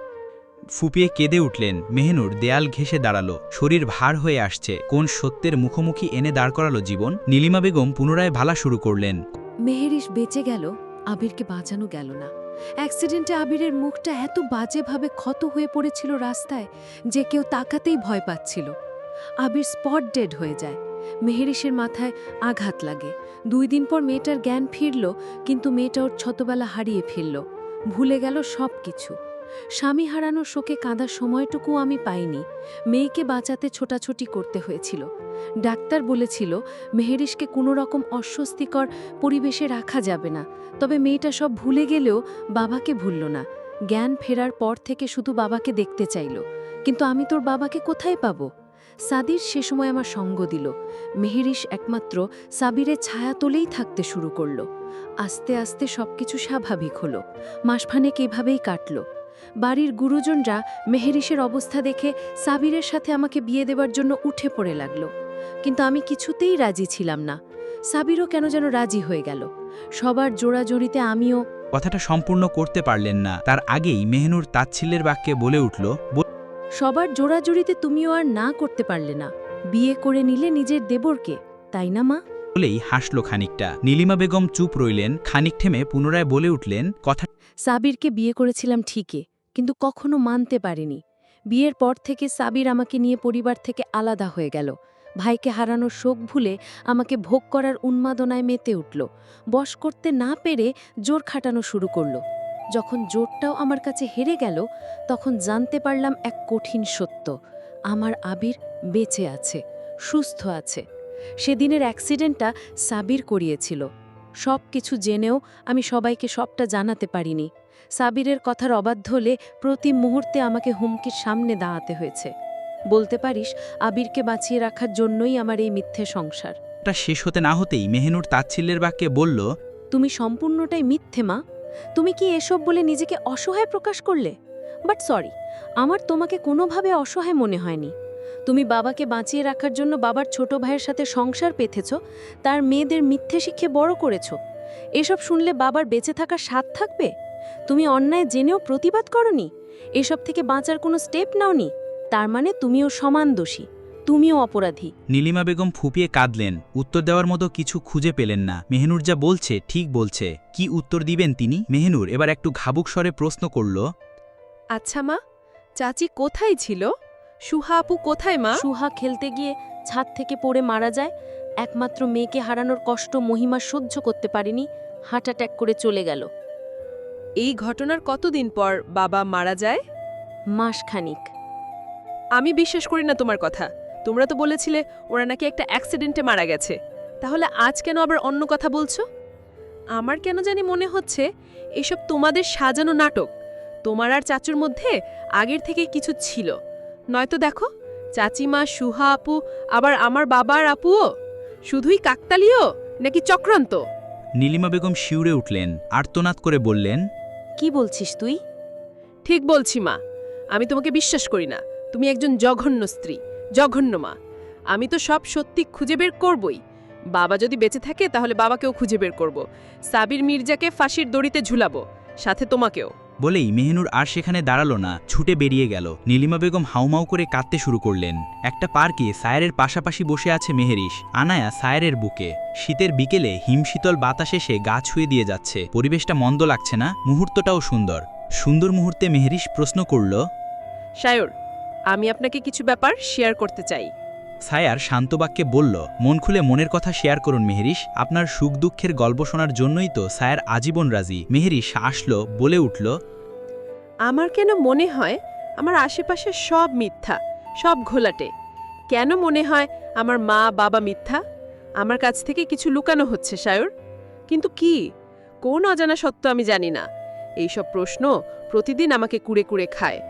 ফুপিয়ে কেঁদে উঠলেন। মেহনুর দেয়াল ঘেঁষে দাঁড়ালো। শরীর ভার হয়ে আসছে। কোন সত্যের মুখোমুখি এনে দাঁড় করালো জীবন? নীলিমা বেগম পুনরায় ভালা শুরু করলেন, মেহেরিশ বেঁচে গেল, আবিরকে বাঁচানো গেল না। অ্যাক্সিডেন্টে আবিরের মুখটা এত বাজেভাবে ক্ষত হয়ে পড়েছিল রাস্তায় যে কেউ তাকাতেই ভয় পাচ্ছিল। আবির স্পট ডেড হয়ে যায়। মেহেরিশের মাথায় আঘাত লাগে। 2 দিন পর মেয়েটার জ্ঞান ফিরল, কিন্তু মেয়েটা ওর ছোটবেলা হারিয়ে ফেলল, ভুলে গেল সব কিছু। স্বামী হারানোর শোকে কাঁদার সময়টুকু আমি পাইনি। মেয়েকে বাঁচাতে ছোটাছুটি করতে হয়েছিল। ডাক্তার বলেছিল মেহেরিশকে কোনো রকম অস্বস্তিকর পরিবেশে রাখা যাবে না। তবে মেয়েটা সব ভুলে গেলেও বাবাকে ভুলল না। জ্ঞান ফেরার পর থেকে শুধু বাবাকে দেখতে চাইল। কিন্তু আমি তোর বাবাকে কোথায় পাবো? সাদির সে সময় আমার সঙ্গ দিল। মেহেরিশ একমাত্র সাবিরের ছায়াতলেই থাকতে শুরু করল। আস্তে আস্তে সবকিছু স্বাভাবিক হলো। মাসখানেক এভাবেই কাটল। বাড়ির গুরুজনরা মেহেরিশের অবস্থা দেখে সাবিরের সাথে আমাকে বিয়ে দেবার জন্য উঠে পড়ে লাগলো, কিন্তু আমি কিছুতেই রাজি ছিলাম না। সাবিরও কেন যেন রাজি হয়ে গেল। সবার জোড়াজড়িতে আমিও। কথাটা সম্পূর্ণ করতে পারলেন না। তার আগেই মেহনুর তাচ্ছিল্যের বাক্যে বলে উঠল, সবার জোড়াজড়িতে তুমিও আর না করতে পারলে না। বিয়ে করে নিলে নিজের দেবরকে, তাই না মা? বলেই হাসল খানিকটা। নীলিমা বেগম চুপ রইলেন। খানিক থেমে পুনরায় বলে উঠলেন, কথা সাবিরকে বিয়ে করেছিলাম ঠিকই, কিন্তু কখনো মানতে পারিনি। বিয়ের পর থেকে সাবির আমাকে নিয়ে পরিবার থেকে আলাদা হয়ে গেল। ভাইকে হারানোর শোক ভুলে আমাকে ভোগ করার উন্মাদনায় মেতে উঠল। বশ করতে না পেরে জোর খাটানো শুরু করল। যখন জোরটাও আমার কাছে হেরে গেল, তখন জানতে পারলাম এক কঠিন সত্য: আমার আবির বেঁচে আছে, সুস্থ আছে। সেদিনের অ্যাক্সিডেন্টটা সাবির করিয়েছিল। সব কিছু জেনেও আমি সবাইকে সবটা জানাতে পারিনি। সাবিরের কথার অবাধ্য হলে প্রতি মুহূর্তে আমাকে হুমকির সামনে দাঁড়াতে হয়েছে। বলতে পারিস, আবিরকে বাঁচিয়ে রাখার জন্যই আমার এই মিথ্যে সংসার। তা শেষ হতে না হতেই মেহনুর তাচ্ছিল্যের বাক্যে বলল, তুমি সম্পূর্ণটাই মিথ্যে মা। তুমি কি এসব বলে নিজেকে অসহায় প্রকাশ করলে? বাট সরি, আমার তোমাকে কোনোভাবে অসহায় মনে হয়নি। তুমি বাবাকে বাঁচিয়ে রাখার জন্য বাবার ছোট ভাইয়ের সাথে সংসার পেতেছ, তার মেয়েদের মিথ্যে শিক্ষে বড় করেছ। এসব শুনলে বাবার বেঁচে থাকার স্বাদ থাকবে? তুমি অন্যায় জেনেও প্রতিবাদ করনি, এসব থেকে বাঁচার কোনো স্টেপ নাওনি। তার মানে তুমিও সমান দোষী, তুমিও অপরাধী। নীলিমা বেগম ফুপিয়ে কাঁদলেন। উত্তর দেওয়ার মতো কিছু খুঁজে পেলেন না। মেহনুর যা বলছে ঠিক বলছে। কি উত্তর দিবেন তিনি? মেহনুর এবার একটু ঘাবুক স্বরে প্রশ্ন করল, আচ্ছা মা, চাচি কোথায় ছিল? সুহা আপু কোথায় মা? সুহা খেলতে গিয়ে ছাদ থেকে পড়ে মারা যায়। একমাত্র মেয়েকে হারানোর কষ্ট মহিমা সহ্য করতে পারেনি, হার্ট অ্যাটাক করে চলে গেল। এই ঘটনার কতদিন পর বাবা মারা যায়? মাসখানিক। আমি বিশ্বাস করি না তোমার কথা। তোমরা তো বলেছিলে ওরা নাকি একটা অ্যাক্সিডেন্টে মারা গেছে। তাহলে আজ কেন আবার অন্য কথা বলছো? আমার কেন জানি মনে হচ্ছে এসব তোমাদের সাজানো নাটক। তোমার আর চাচুর মধ্যে আগের থেকে কিছু ছিল, নয়তো দেখো চাচিমা, সুহা আপু, আবার আমার বাবা আর আপুও শুধুই কাকতালীয় নাকি চক্রান্ত? নীলিমা বেগম শিউরে উঠলেন, আর্তনাদ করে বললেন, কি বলছিস তুই? ঠিক বলছি মা, আমি তোমাকে বিশ্বাস করি না। তুমি একজন জঘন্য স্ত্রী, জঘন্য মা। আমি তো সব সত্যি খুঁজে বের করবই। বাবা যদি বেঁচে থাকে তাহলে বাবাকেও খুঁজে বের করব। সাবির মির্জাকে ফাঁসির দড়িতে ঝুলাবো, সাথে তোমাকেও। বলেই মেহনুর আর সেখানে দাঁড়ালো না, ছুটে বেরিয়ে গেল। নীলিমা বেগম হাউমাউ করে কাঁদতে শুরু করলেন। একটা পার্কে সায়েরের পাশাপাশি বসে আছে মেহেরিশ, আনায়া সায়েরের বুকে। শীতের বিকেলে হিমশীতল বাতাস এসে গা ছুঁয়ে দিয়ে যাচ্ছে। পরিবেশটা মন্দ লাগছে না, মুহূর্তটাও সুন্দর। সুন্দর মুহূর্তে মেহেরিশ প্রশ্ন করল, সায়র, আমি আপনাকে কিছু ব্যাপার শেয়ার করতে চাই। সায়ার শান্ত বাক্যে বলল, মন খুলে মনের কথা শেয়ার করুন মেহেরিশ। আপনার সুখ দুঃখের গল্প শোনার জন্যই তো সায়ার আজীবন রাজি। মেহেরিশ আসলো, বলে উঠল, আমার কেন মনে হয় আমার আশেপাশে সব মিথ্যা, সব ঘোলাটে। কেন মনে হয় আমার মা বাবা মিথ্যা? আমার কাছ থেকে কিছু লুকানো হচ্ছে সায়র। কিন্তু কি, কোন অজানা সত্য আমি জানি না। এইসব প্রশ্ন প্রতিদিন আমাকে কুড়ে কুড়ে খায়।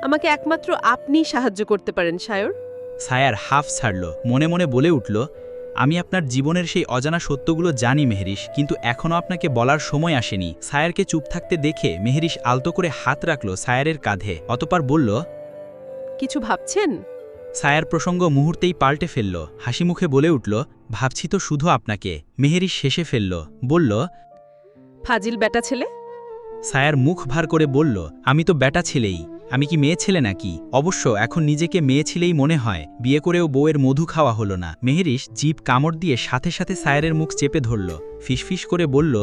আমাকে একমাত্র আপনিই সাহায্য করতে পারেন সায়র। সায়ার হাফ ছাড়ল, মনে মনে বলে উঠল, আমি আপনার জীবনের সেই অজানা সত্যগুলো জানি মেহেরিশ, কিন্তু এখনও আপনাকে বলার সময় আসেনি। সায়ারকে চুপ থাকতে দেখে মেহেরিশ আলতো করে হাত রাখল সায়ারের কাঁধে, অতঃপর বলল, কিছু ভাবছেন? সায়ার প্রসঙ্গ মুহূর্তেই পাল্টে ফেলল, হাসি মুখে বলে উঠল, ভাবছি তো শুধু আপনাকে। মেহেরিশ শেষে ফেলল, বলল, ফাজিল বেটা ছেলে। সায়ার মুখ ভার করে বলল, আমি তো বেটা ছেলেই, আমি কি মেয়ে ছেলে নাকি? অবশ্য এখন নিজেকে মেয়ে ছেলেই মনে হয়, বিয়ে করেও বউয়ের মধু খাওয়া হলো না। মেহেরিশ জিভ কামড় দিয়ে সাথে সাথে সায়ারের মুখ চেপে ধরল, ফিসফিস করে বলল,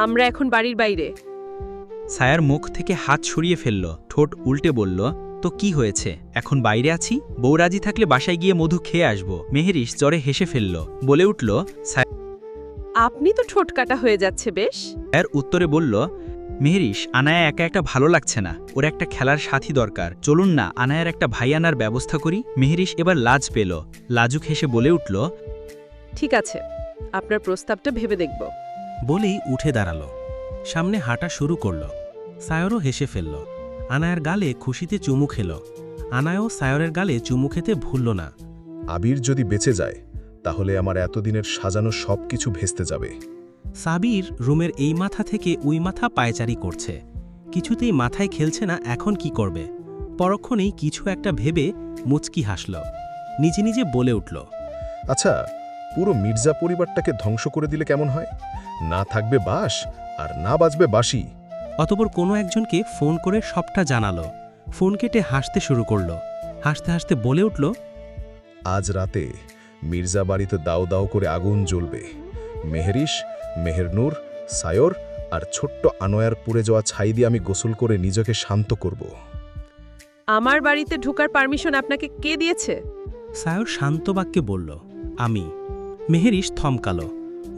আমরা এখন বাড়ির বাইরে। সায়ার মুখ থেকে হাত সরিয়ে ফেলল, ঠোঁট উল্টে বলল, তো কি হয়েছে, এখন বাইরে আছি, বউ রাজি থাকলে বাসায় গিয়ে মধু খেয়ে আসব। মেহেরিশ জ্বরে হেসে ফেলল, বলে উঠল, আপনি তো ঠোঁট কাটা হয়ে যাচ্ছে বেশ। সায়ার উত্তরে বলল, মেহেরিশ, আনায়া একা একটা ভালো লাগছে না, ওর একটা খেলার সাথী দরকার, চলুন না আনায়ার একটা ভাই আনার ব্যবস্থা করি। মেহেরিশ এবার লাজ পেল, লাজুক হেসে বলে উঠল, ঠিক আছে, আপনার প্রস্তাবটা ভেবে দেখব। বলেই উঠে দাঁড়ালো, সামনে হাঁটা শুরু করল। সায়রও হেসে ফেলল, আনায়ার গালে খুশিতে চুমু খেল। আনায়াও সায়রের গালে চুমু খেতে ভুলল না। আবির যদি বেঁচে যায় তাহলে আমার এতদিনের সাজানো সব কিছু ভেস্তে যাবে। সাবির রুমের এই মাথা থেকে ওই মাথা পায়চারি করছে, কিছুতেই মাথায় খেলছে না এখন কি করবে। পরক্ষণেই কিছু একটা ভেবে মুচকি হাসল, নিজে নিজে বলে উঠল, আচ্ছা, পুরো মির্জা পরিবারটাকে ধ্বংস করে দিলে কেমন হয়? না থাকবে বাঁশ আর না বাজবে বাঁশি। অতঃপর কোনো একজনকে ফোন করে সবটা জানালো। ফোন কেটে হাসতে শুরু করল, হাসতে হাসতে বলে উঠল, আজ রাতে মির্জা বাড়িতে দাও দাও করে আগুন জ্বলবে। মেহেরিশ, মেহেরনুর, সায়র আর ছোট্ট আনোয়ার পুড়ে যাওয়া ছাই দিয়ে আমি গোসল করে নিজেকে শান্ত করব। আমার বাড়িতে ঢোকার পারমিশন আপনাকে কে দিয়েছে? সায়র শান্ত বাক্যে বলল, আমি। মেহেরিশ থমকালো।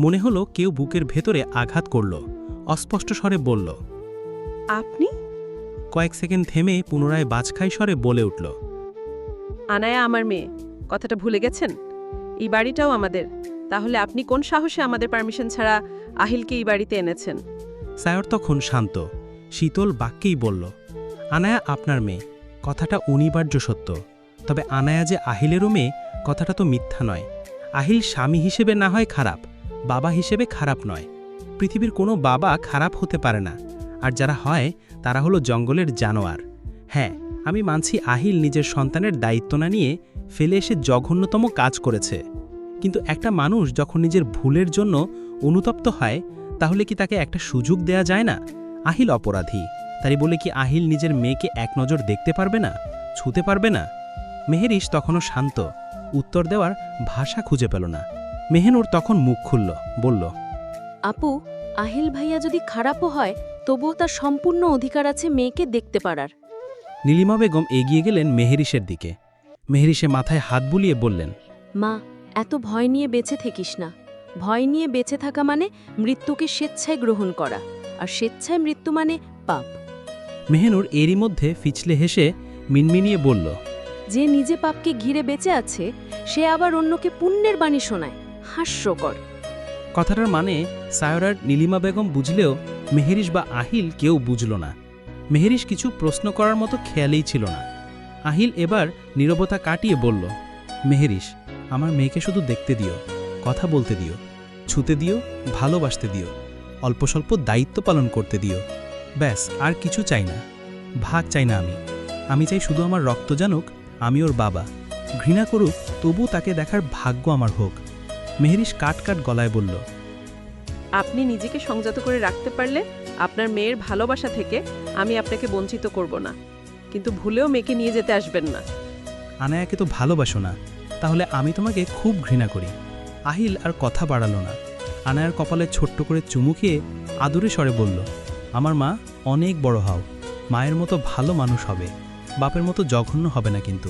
মনে হলো কেউ বুকের ভেতরে আঘাত করল। অস্পষ্ট স্বরে বলল, আপনি? কয়েক সেকেন্ড থেমে পুনরায় বাজখাই স্বরে বলে উঠল, আনায়া আমার মেয়ে, কথাটা ভুলে গেছেন? এই বাড়িটাও আমাদের। তাহলে আপনি কোন সাহসে আমাদের পারমিশন ছাড়া আহিলকে এই বাড়িতে এনেছেন? সায়র তখন শান্ত, শীতল বাক্যেই বলল, আনায়া আপনার মেয়ে, কথাটা অনিবার্য সত্য। তবে আনায়া যে আহিলেরও মেয়ে, কথাটা তো মিথ্যা নয়। আহিল স্বামী হিসেবে না হয় খারাপ, বাবা হিসেবে খারাপ নয়। পৃথিবীর কোনো বাবা খারাপ হতে পারে না, আর যারা হয় তারা হলো জঙ্গলের জানোয়ার। হ্যাঁ, আমি মানছি আহিল নিজের সন্তানের দায়িত্ব না নিয়ে ফেলে এসে জঘন্যতম কাজ করেছে। কিন্তু একটা মানুষ যখন নিজের ভুলের জন্য অনুতপ্ত হয়, তাহলে কি তাকে একটা সুযোগ দেয়া যায় না? আহিল অপরাধী, তাই বলে কি আহিল নিজের মেয়েকে এক নজর দেখতে পারবে না, ছুঁতে পারবে না? মেহেরিশ তখনও শান্ত, উত্তর দেওয়ার ভাষা খুঁজে পেল না। মেহেনুর তখন মুখ খুলল, বলল, আপু, আহিল ভাইয়া যদি খারাপও হয়, তবুও তার সম্পূর্ণ অধিকার আছে মেয়েকে দেখতে পারার। নীলিমা বেগম এগিয়ে গেলেন মেহেরিশের দিকে। মেহেরিশে মাথায় হাত বুলিয়ে বললেন, মা, এত ভয় নিয়ে বেঁচে থাকিস না। ভয় নিয়ে বেঁচে থাকা মানে মৃত্যুকে স্বেচ্ছায় গ্রহণ করা, আর স্বেচ্ছায় মৃত্যু মানে পাপ। মেহেনুর এরই মধ্যে ফিচলে হেসে মিনমিনিয়ে বলল, যে নিজে পাপকে ঘিরে বেঁচে আছে, সে আবার অন্যকে পুণ্যের বাণী শোনায়। হাস্যকর। কথাটার মানে সায়র আর নীলিমা বেগম বুঝলেও মেহেরিশ বা আহিল কেউ বুঝল না। মেহেরিশ কিছু প্রশ্ন করার মতো খেয়ালেই ছিল না। আহিল এবার নীরবতা কাটিয়ে বলল, মেহেরিশ, আমার মেয়েকে শুধু দেখতে দিও, কথা বলতে দিও, ছুতে দিও, ভালোবাসতে দিও, অল্প স্বল্প দায়িত্ব পালন করতে দিও। ব্যাস, আর কিছু চাই না। ভাগ চাই না আমি চাই শুধু আমার রক্ত জানুক আমি ওর বাবা। ঘৃণা করুক, তবু তাকে দেখার ভাগ্য আমার হোক। মেহেরিশ কাট কাট গলায় বলল, আপনি নিজেকে সংযত করে রাখতে পারলে আপনার মেয়ের ভালোবাসা থেকে আমি আপনাকে বঞ্চিত করব না, কিন্তু ভুলেও মেয়েকে নিয়ে যেতে আসবেন না। আনায়াকে তো ভালোবাসো না, তাহলে আমি তোমাকে খুব ঘৃণা করি। আহিল আর কথা বাড়ালো না। আনায়ার কপালে ছোট্ট করে চুমু খেয়ে আদুরে স্বরে বলল, আমার মা, অনেক বড় হও, মায়ের মতো ভালো মানুষ হবে, বাপের মতো জঘন্য হবে না কিন্তু।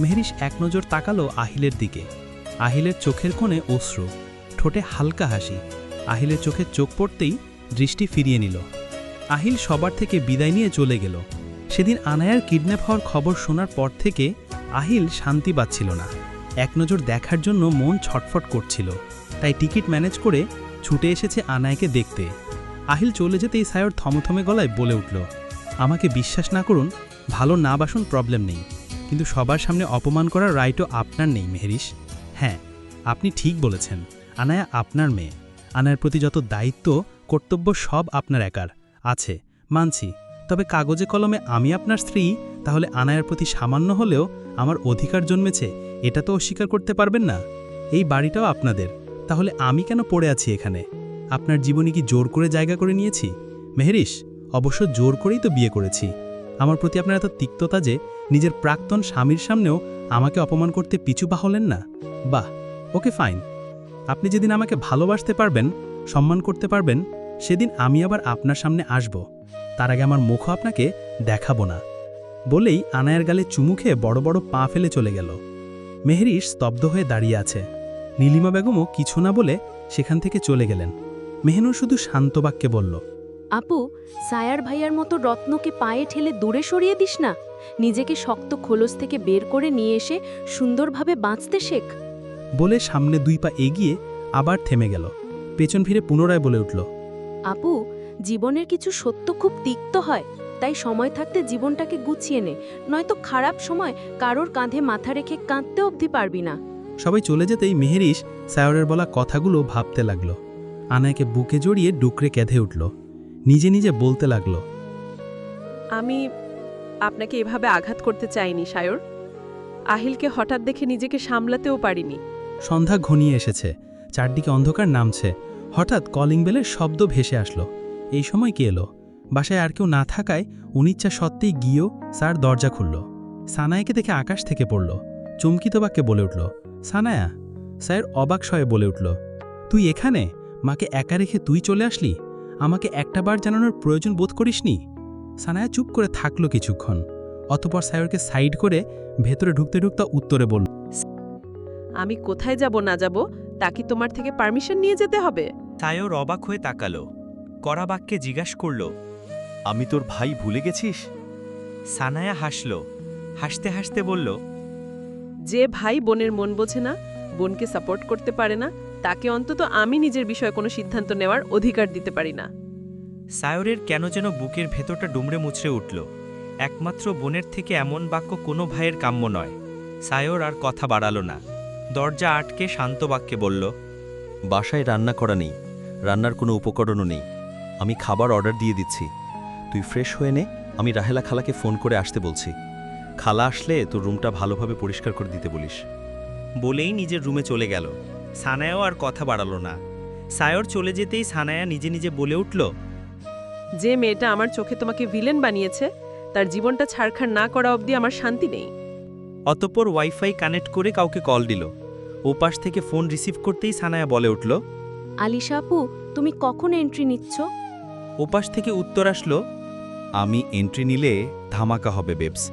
মেহেরিশ এক নজর তাকালো আহিলের দিকে। আহিলের চোখের কোণে অশ্রু, ঠোঁটে হালকা হাসি। আহিলের চোখে চোখ পড়তেই দৃষ্টি ফিরিয়ে নিল। আহিল সবার থেকে বিদায় নিয়ে চলে গেল। সেদিন আনায়ার কিডন্যাপ হওয়ার খবর শোনার পর থেকে আহিল শান্তি পাচ্ছিল না। এক নজর দেখার জন্য মন ছটফট করছিল, তাই টিকিট ম্যানেজ করে ছুটে এসেছে আনায়াকে দেখতে। আহিল চলে যেতেই সায়র থমথমে গলায় বলে উঠল, আমাকে বিশ্বাস না করুন, ভালো না বাসুন, প্রবলেম নেই, কিন্তু সবার সামনে অপমান করার রাইটও আপনার নেই মেহেরিশ। হ্যাঁ, আপনি ঠিক বলেছেন, আনায়া আপনার মেয়ে। আনায়ার প্রতি যত দায়িত্ব, কর্তব্য সব আপনার একার আছে, মানছি। তবে কাগজে কলমে আমি আপনার স্ত্রী, তাহলে আনায়ার প্রতি সামান্য হলেও আমার অধিকার জন্মেছে, এটা তো অস্বীকার করতে পারবেন না। এই বাড়িটাও আপনাদের, তাহলে আমি কেন পড়ে আছি এখানে? আপনার জীবনে কি জোর করে জায়গা করে নিয়েছি? মেহেরিশ, অবশ্য জোর করেই তো বিয়ে করেছি। আমার প্রতি আপনার এত তিক্ততা যে নিজের প্রাক্তন স্বামীর সামনেও আমাকে অপমান করতে পিছু পা হলেন না। বাহ, ওকে ফাইন। আপনি যেদিন আমাকে ভালোবাসতে পারবেন, সম্মান করতে পারবেন, সেদিন আমি আবার আপনার সামনে আসব। তার আগে আমার মুখও আপনাকে দেখাবো না। বলেই আনায়ার গালে চুমু খেয়ে বড় বড় পা ফেলে চলে গেল। মেহেরিশ স্তব্ধ হয়ে দাঁড়িয়ে আছে। নীলিমা বেগমও কিছু না বলে সেখান থেকে চলে গেলেন। মেহনুর শুধু শান্ত বাক্যে বলল, আপু, সায়ার ভাইয়ার মতো রত্নকে পায়ে ঠেলে দূরে সরিয়ে দিস না। নিজেকে শক্ত খোলস থেকে বের করে নিয়ে এসে সুন্দরভাবে বাঁচতে শেখ। বলে সামনে 2 পা এগিয়ে আবার থেমে গেল। পেছন ফিরে পুনরায় বলে উঠল, আপু, জীবনের কিছু সত্য খুব তিক্ত হয়, তাই সময় থাকতে জীবনটাকে গুছিয়ে নে, নয়তো খারাপ সময় কারোর কাঁধে মাথা রেখে কাঁদতে অবধি পারবি না। সবাই চলে যেতেই মেহেরিশ সায়রের বলা কথাগুলো ভাবতে লাগল। আনায়াকে বুকে জড়িয়ে ডুকরে কেঁদে উঠল। নিজে নিজে বলতে লাগল, আমি আপনাকে এভাবে আঘাত করতে চাইনি সায়র। আহিলকে হঠাৎ দেখে নিজেকে সামলাতেও পারিনি। সন্ধ্যা ঘনিয়ে এসেছে, চারদিকে অন্ধকার নামছে। হঠাৎ কলিং বেলের শব্দ ভেসে আসলো। এই সময় কে এলো? বাসায় আর কেউ না থাকায় অনিচ্ছা সত্ত্বেই গিয়েও স্যার দরজা খুলল। সানায়াকে দেখে আকাশ থেকে পড়ল। চমকিত বাক্যে বলে উঠল, সানায়া। স্যার অবাক স্বরে বলে উঠল, তুই এখানে? মাকে একা রেখে তুই চলে আসলি? আমাকে একটাবার জানানোর প্রয়োজন বোধ করিসনি? সানায়া চুপ করে থাকলো কিছুক্ষণ, অতঃপর সায়রকে সাইড করে ভেতরে ঢুকতে ঢুকতে উত্তরে বলল, আমি কোথায় যাব না যাব তা কি তোমার থেকে পারমিশন নিয়ে যেতে হবে? সায়র অবাক হয়ে তাকালো, কড়া বাক্যে জিজ্ঞাস করল, আমি তোর ভাই ভুলে গেছিস? সানায়া হাসল, হাসতে হাসতে বলল, যে ভাই বোনের মন বোঝে না, বোনকে সাপোর্ট করতে পারে না, তাকে অন্তত আমি নিজের বিষয়ে কোনো সিদ্ধান্ত নেওয়ার অধিকার দিতে পারি না। সায়রের কেন যেন বুকের ভেতরটা ডুমরে মুচড়ে উঠল। একমাত্র বোনের থেকে এমন বাক্য কোনো ভাইয়ের কাম্য নয়। সায়র আর কথা বাড়াল না, দরজা আটকে শান্ত বাক্যে বলল, বাসায় রান্না করা নেই, রান্নার কোনো উপকরণও নেই। আমি খাবার অর্ডার দিয়ে দিচ্ছি, তুই ফ্রেশ হয়ে নে। আমি রাহেলা খালাকে ফোন করে আসতে বলছি। খালা আসলে তোর রুমটা ভালোভাবে পরিষ্কার করে দিতে বলিস। বলেই নিজের রুমে চলে গেল। সানায়াও আর কথা বাড়াল না। সায়র চলে যেতেই সানায়া নিজে নিজে বলে উঠল, যে মেয়েটা আমার চোখে তোমাকে ভিলেন বানিয়েছে, তার জীবনটা ছাড়খাড় না করা অবধি আমার শান্তি নেই। অতঃপর ওয়াইফাই কানেক্ট করে কাউকে কল দিল। ওপাশ থেকে ফোন রিসিভ করতেই সানায়া বলে উঠল, আলিশা আপু, তুমি কখন এন্ট্রি নিচ্ছ? ওপাশ থেকে উত্তর আসলো, আমি এন্ট্রি নিলে ধামাকা হবে বেবস।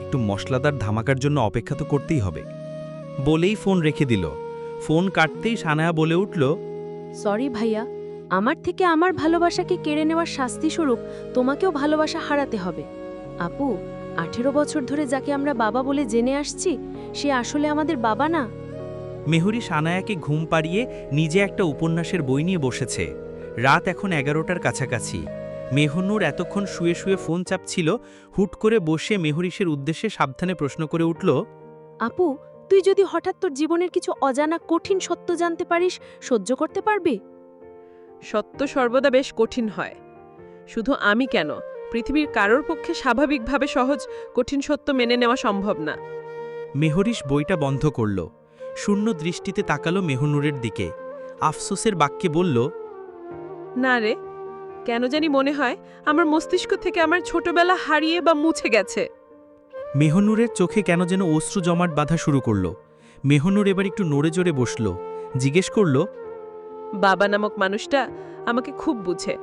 একটু মশলাদার ধামাকার জন্য অপেক্ষা তো করতেই হবে। বলেই ফোন রেখে দিল। ফোন কাটতেই সানায়া বলে উঠল, সরি ভাইয়া, আমার থেকে আমার ভালোবাসাকে কেড়ে নেওয়ার শাস্তিস্বরূপ তোমাকেও ভালোবাসা হারাতে হবে। আপু, 18 বছর ধরে যাকে আমরা বাবা বলে জেনে আসছি, সে আসলে আমাদের বাবা না। মেহুরি সানায়াকে ঘুম পাড়িয়ে নিজে একটা উপন্যাসের বই নিয়ে বসেছে। রাত এখন 11টার কাছাকাছি। মেহনুর এতক্ষণ শুয়ে শুয়ে ফোন চাপছিল। হুট করে বসে মেহরিশের উদ্দেশ্যে সাবধানে প্রশ্ন করে উঠল, আপু, তুই যদি হঠাৎ তোর জীবনের কিছু অজানা কঠিন সত্য জানতে পারিস, সহ্য করতে পারবি? সত্য সর্বদা বেশ কঠিন হয়। শুধু আমি কেন, পৃথিবীর কারোর পক্ষে স্বাভাবিকভাবে সহজ কঠিন সত্য মেনে নেওয়া সম্ভব না। মেহরিশ বইটা বন্ধ করল। শূন্য দৃষ্টিতে তাকালো মেহনুরের দিকে। আফসোসের বাক্যে বলল, না রে, কেন জানি মনে হয় আমার মস্তিষ্ক থেকে আমার ছোটবেলা হারিয়ে বা মুছে গেছে। মেহনুরের চোখে কেন যেন অশ্রু জমাট বাঁধা শুরু করল। মেহনুর এবার একটু নড়ে জোরে বসল, জিজ্ঞেস করল, বাবা নামক মানুষটা আমাকে খুব বুঝে।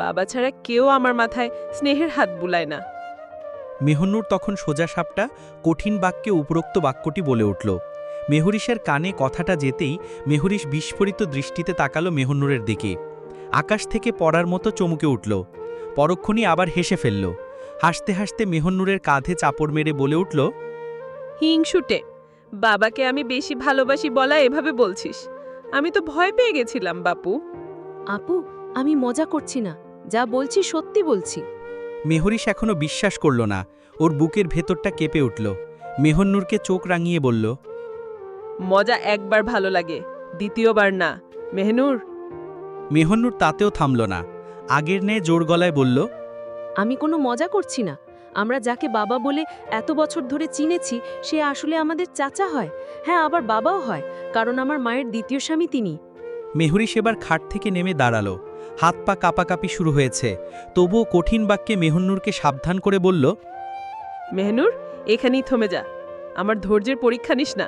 বাবা ছাড়া কেউ আমার মাথায় স্নেহের হাত বুলায় না। মেহনুর তখন সোজা সাপটা কঠিন বাক্যে উপরোক্ত বাক্যটি বলে উঠল। মেহরিশের কানে কথাটা যেতেই মেহরিশ বিস্ফোরিত দৃষ্টিতে তাকালো মেহনুরের দিকে। আকাশ থেকে পড়ার মতো চমকে উঠল। পরক্ষণই আবার হেসে ফেলল। হাসতে হাসতে মেহনুরের কাঁধে চাপড় মেরে বলে উঠল, হিংসুটে, বাবাকে আমি বেশি ভালোবাসি বলা এভাবে বলছিস? আমি তো ভয় পেয়ে গেছিলাম বাপু। আপু, আমি মজা করছি না, যা বলছি সত্যি বলছি। মেহরিশ এখনো বিশ্বাস করল না। ওর বুকের ভেতরটা কেঁপে উঠল। মেহন্নুরকে চোখ রাঙিয়ে বলল, মজা একবার ভালো লাগে, দ্বিতীয়বার না মেহনুর। মেহন্নুর তাতেও থামল না। আগের ন্যায় জোর গলায় বলল, আমি কোনো মজা করছি না। আমরা যাকে বাবা বলে এত বছর ধরে চিনেছি, সে আসলে আমাদের চাচা হয়। হ্যাঁ, আবার বাবাও হয়, কারণ আমার মায়ের দ্বিতীয় স্বামী তিনি। মেহরিশ এবার খাট থেকে নেমে দাঁড়ালো। হাত পা কাঁপাকাঁপি শুরু হয়েছে। তবুও কঠিন বাক্যে মেহন্নুরকে সাবধান করে বলল, মেহনুর, এখানেই থমে যা, আমার ধৈর্যের পরীক্ষা নিস না।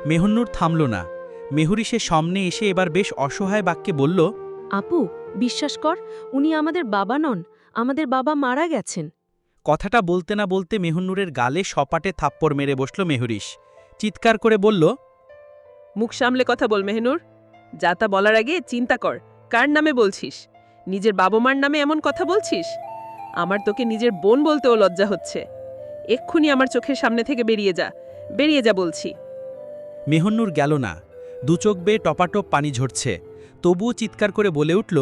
মেহন্নুর থামল না। মেহরিশের সামনে এসে এবার বেশ অসহায় বাক্যে বলল, আপু, বিশ্বাস কর, উনি আমাদের বাবা নন, আমাদের বাবা মারা গেছেন। কথাটা বলতে না বলতে মেহন্নুরের গালে সপাটে থাপ্পড় মেরে বসল মেহরিশ। চিৎকার করে বলল, মুখ সামলে কথা বল মেহনুর। যা তা বলার আগে চিন্তা কর, কার নামে বলছিস? নিজের বাবা মার নামে এমন কথা বলছিস? আমার তোকে নিজের বোন বলতেও লজ্জা হচ্ছে। এক্ষুনি আমার চোখের সামনে থেকে বেরিয়ে যা, বেরিয়ে যা বলছি। মেহন্নুর গেল না। দু চোখ বেয়ে টপাটপ পানি ঝরছে। তবুও চিৎকার করে বলে উঠল,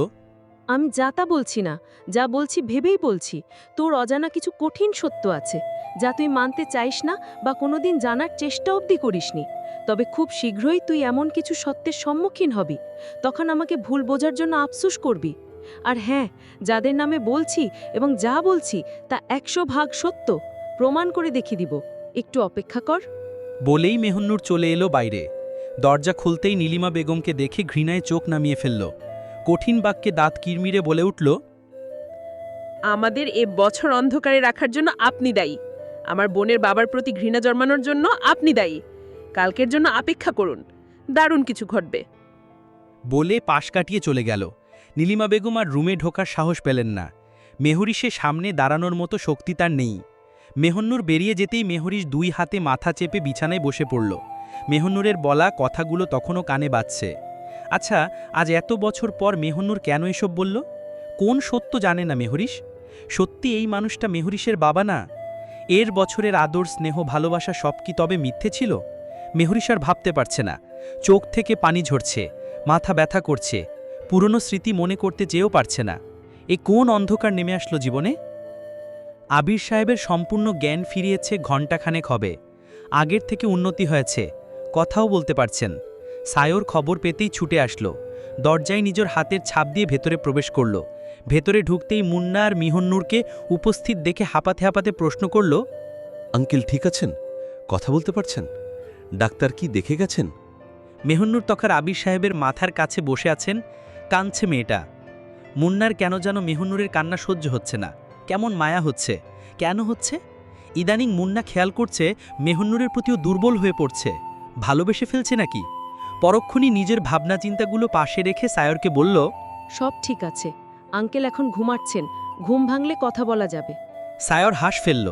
আমি যা তা বলছি না, যা বলছি ভেবেই বলছি। তোর অজানা কিছু কঠিন সত্য আছে, যা তুই মানতে চাইস না বা কোনোদিন জানার চেষ্টা অবধি করিসনি। তবে খুব শীঘ্রই তুই এমন কিছু সত্যের সম্মুখীন হবি, তখন আমাকে ভুল বোঝার জন্য আফসোস করবি। আর হ্যাঁ, যাদের নামে বলছি এবং যা বলছি তা 100% সত্য, প্রমাণ করে দেখিয়ে দিব। একটু অপেক্ষা কর। বলেই মেহন্নুর চলে এলো বাইরে। দরজা খুলতেই নীলিমা বেগমকে দেখে ঘৃণায় চোখ নামিয়ে ফেলল। কঠিন বাক্যে দাঁত কিরমিরে বলে উঠল, আমাদের এ বছর অন্ধকারে রাখার জন্য আপনি দায়ী। আমার বোনের বাবার প্রতি ঘৃণা জন্মানোর জন্য আপনি দায়ী। কালকের জন্য অপেক্ষা করুন, দারুণ কিছু ঘটবে। বলে পাশ কাটিয়ে চলে গেল। নীলিমা বেগম আর রুমে ঢোকার সাহস পেলেন না। মেহরিশের সামনে দাঁড়ানোর মতো শক্তি তার নেই। মেহন্নুর বেরিয়ে যেতেই মেহরিশ 2 হাতে মাথা চেপে বিছানায় বসে পড়ল। মেহন্নুরের বলা কথাগুলো তখনও কানে বাজছে। আচ্ছা, আজ এত বছর পর মেহন্নুর কেন এসব বলল? কোন সত্য জানে না মেহরিশ? সত্যি এই মানুষটা মেহরিশের বাবা না? এর বছরের আদর, স্নেহ, ভালোবাসা সব কি তবে মিথ্যে ছিল? মেহরিশ আর ভাবতে পারছে না। চোখ থেকে পানি ঝরছে, মাথা ব্যথা করছে, পুরনো স্মৃতি মনে করতে চেয়েও পারছে না। এ কোন অন্ধকার নেমে আসলো জীবনে? আবির সাহেবের সম্পূর্ণ জ্ঞান ফিরিয়েছে ঘণ্টাখানেক হবে। আগের থেকে উন্নতি হয়েছে, কথাও বলতে পারছেন। সায়র খবর পেতেই ছুটে আসলো। দরজায় নিজের হাতের ছাপ দিয়ে ভেতরে প্রবেশ করল। ভেতরে ঢুকতেই মুন্না আর মিহন্নুরকে উপস্থিত দেখে হাঁপাতে হাঁপাতে প্রশ্ন করল, আঙ্কেল ঠিক আছেন? কথা বলতে পারছেন? ডাক্তার কি দেখে গেছেন? মেহন্নুর তখন আবির সাহেবের মাথার কাছে বসে আছেন, কাঁদছে মেয়েটা। মুন্নার কেন যেন মেহন্নুরের কান্না সহ্য হচ্ছে না, কেমন মায়া হচ্ছে। কেন হচ্ছে? ইদানিং মুন্না খেয়াল করছে মেহন্নুরের প্রতিও দুর্বল হয়ে পড়ছে। ভালোবেসে ফেলছে নাকি? পরক্ষণই নিজের ভাবনা চিন্তাগুলো পাশে রেখে সায়রকে বলল, সব ঠিক আছে, আঙ্কেল এখন ঘুমাচ্ছেন, ঘুম ভাঙলে কথা বলা যাবে। সায়র হাস ফেলল।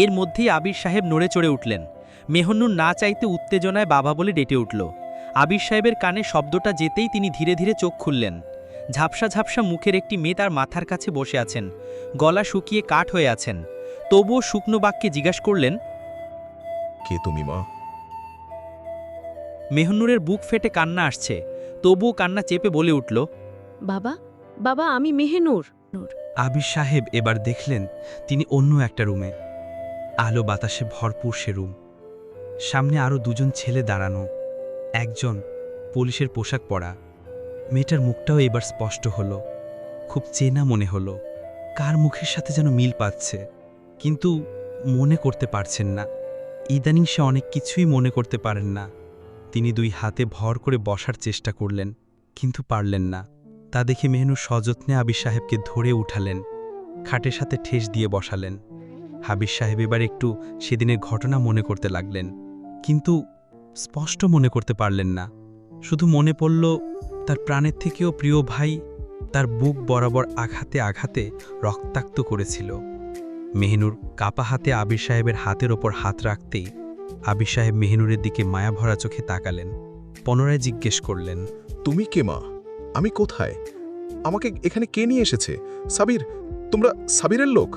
এর মধ্যেই আবির সাহেব নড়ে চড়ে উঠলেন। মেহন্নুর না চাইতে উত্তেজনায় বাবা বলে ডেটে উঠল। আবির সাহেবের কানে শব্দটা যেতেই তিনি ধীরে ধীরে চোখ খুললেন। ঝাপসা ঝাপসা মুখের একটি মেয়ে তার মাথার কাছে বসে আছেন, গলা শুকিয়ে কাঠ হয়ে আছেন। তবুও শুকনো বাক্যে জিজ্ঞাসা করলেন, কে তুমি মা? মেহন্নুরের বুক ফেটে কান্না আসছে, তবুও কান্না চেপে বলে উঠল, বাবা, বাবা আমি মেহেনুর। আবির সাহেব এবার দেখলেন তিনি অন্য একটা রুমে। আলো বাতাসে ভরপুর সে রুম। সামনে আরও 2জন ছেলে দাঁড়ানো। একজন পুলিশের পোশাক পরা। মেয়েটার মুখটাও এবার স্পষ্ট হলো, খুব চেনা মনে হলো। কার মুখের সাথে যেন মিল পাচ্ছে, কিন্তু মনে করতে পারছেন না। ইদানিং সে অনেক কিছুই মনে করতে পারেন না। তিনি 2 হাতে ভর করে বসার চেষ্টা করলেন, কিন্তু পারলেন না। তা দেখে মেহনুর সযত্নে আবির সাহেবকে ধরে উঠালেন, খাটের সাথে ঠেস দিয়ে বসালেন। আবির সাহেব এবার একটু সেদিনের ঘটনা মনে করতে লাগলেন, কিন্তু স্পষ্ট মনে করতে পারলেন না। শুধু মনে পড়ল তার প্রাণের থেকেও প্রিয় ভাই তার বুক বরাবর আঘাতে আঘাতে রক্তাক্ত করেছিল। মেহনুর কাপা হাতে আবির সাহেবের হাতের ওপর হাত রাখতেই আবির সাহেব মেহনুরের দিকে মায়াভরা চোখে তাকালেন। পুনরায় জিজ্ঞেস করলেন, তুমি কে মা? আমি কোথায়? আমাকে এখানে কে নিয়ে এসেছে? সাবির, তোমরা সাবিরের লোক?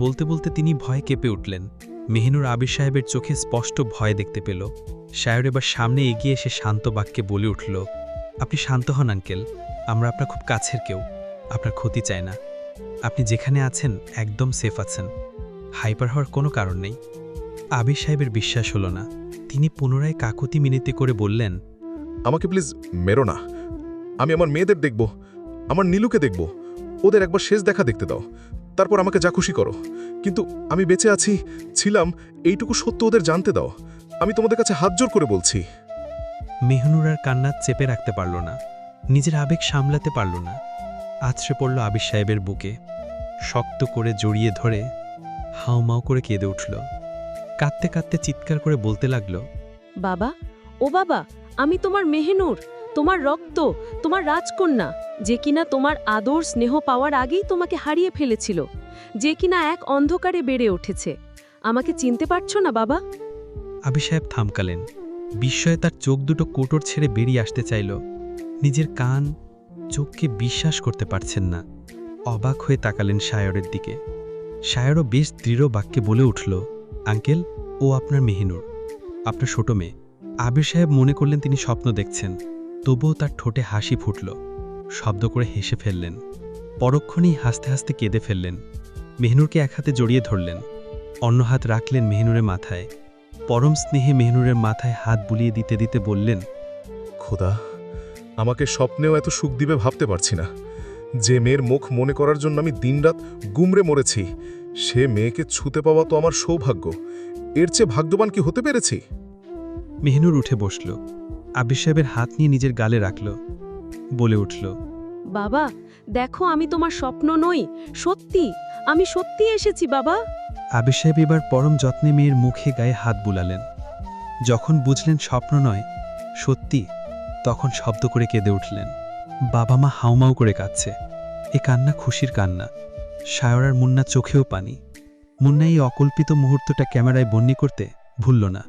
বলতে বলতে তিনি ভয়ে কেঁপে উঠলেন। মেহনুর আবির সাহেবের চোখে স্পষ্ট ভয় দেখতে পেল। সায়র এবার সামনে এগিয়ে এসে শান্ত বাক্যে বলে উঠল, আপনি শান্ত হন আঙ্কেল, আমরা আপনার খুব কাছের কেউ, আপনার ক্ষতি চাই না। আপনি যেখানে আছেন একদম সেফ আছেন, হাইপার হওয়ার কোনো কারণ নেই। আবির সাহেবের বিশ্বাস হলো না। তিনি পুনরায় কাকুতি মিনতি করে বললেন, আমাকে প্লিজ মেরো না। আমি আমার মেয়েদের দেখব, আমার নীলুকে দেখব। ওদের একবার শেষ দেখা দেখতে দাও, তারপর আমাকে যা খুশি করো। কিন্তু আমি বেঁচে আছি, ছিলাম, এইটুকু সত্য ওদের জানতে দাও। আমি তোমাদের কাছে হাত জোর করে বলছি। মেহনুর আর কান্না চেপে রাখতে পারল না, নিজের আবেগ সামলাতে পারল না। আছড়ে পড়ল আবির সাহেবের বুকে, শক্ত করে জড়িয়ে ধরে হাউমাউ করে কেঁদে উঠল। কাঁদতে কাঁদতে চিৎকার করে বলতে লাগল, বাবা, ও বাবা, আমি তোমার মেহেনুর, তোমার রক্ত, তোমার রাজকন্যা, যে কিনা তোমার আদর স্নেহ পাওয়ার আগেই তোমাকে হারিয়ে ফেলেছিল, যে কিনা এক অন্ধকারে বেড়ে উঠেছে। আমাকে চিনতে পারছো না বাবা? আবির সাহেব থামকালেন। বিস্ময়ে তার চোখ দুটো কোটর ছেড়ে বেরিয়ে আসতে চাইল। নিজের কান চোখকে বিশ্বাস করতে পারছেন না। অবাক হয়ে তাকালেন সায়রের দিকে। সায়রও বেশ দৃঢ় বাক্যে বলে উঠল, আঙ্কেল, ও আপনার মেহনুর, আপনার ছোট মেয়ে। আবির সাহেব মনে করলেন তিনি স্বপ্ন দেখছেন, তবুও তার ঠোঁটে হাসি ফুটল। শব্দ করে হেসে ফেললেন। পরক্ষণেই হাসতে হাসতে কেঁদে ফেললেন। মেহনুরকে এক হাতে জড়িয়ে ধরলেন, অন্য হাত রাখলেন মেহনুরের মাথায়। পরম স্নেহে মেহনুরের মাথায় হাত বুলিয়ে দিতে দিতে বললেন, খোদা, আমাকে স্বপ্নেও এত সুখ দিবে ভাবতে পারছি না। যে মেয়ের মুখ মনে করার জন্য আমি দিনরাত গুমরে মরেছি, সে মেয়েকে ছুতে পাওয়া তো আমার সৌভাগ্য। এর চেয়ে ভাগ্যবান কি হতে পেরেছি? মেহনুর উঠে বসল, আবির সাহেবের হাত নিয়ে নিজের গালে রাখল, বলে উঠল, বাবা, দেখো আমি তোমার স্বপ্ন নই, সত্যি, আমি সত্যি এসেছি বাবা। আবির সাহেব এবার পরম যত্নে মেয়ের মুখে গায়ে হাত বুলালেন। যখন বুঝলেন স্বপ্ন নয়, সত্যি, তখন শব্দ করে কেঁদে উঠলেন। বাবা মা হাউমাউ করে কাঁদছে। এ কান্না খুশির কান্না। সায়রার মুন্না চোখেও পানি। মুন্না এই অকল্পিত মুহূর্তটা ক্যামেরায় বন্দি করতে ভুলল না।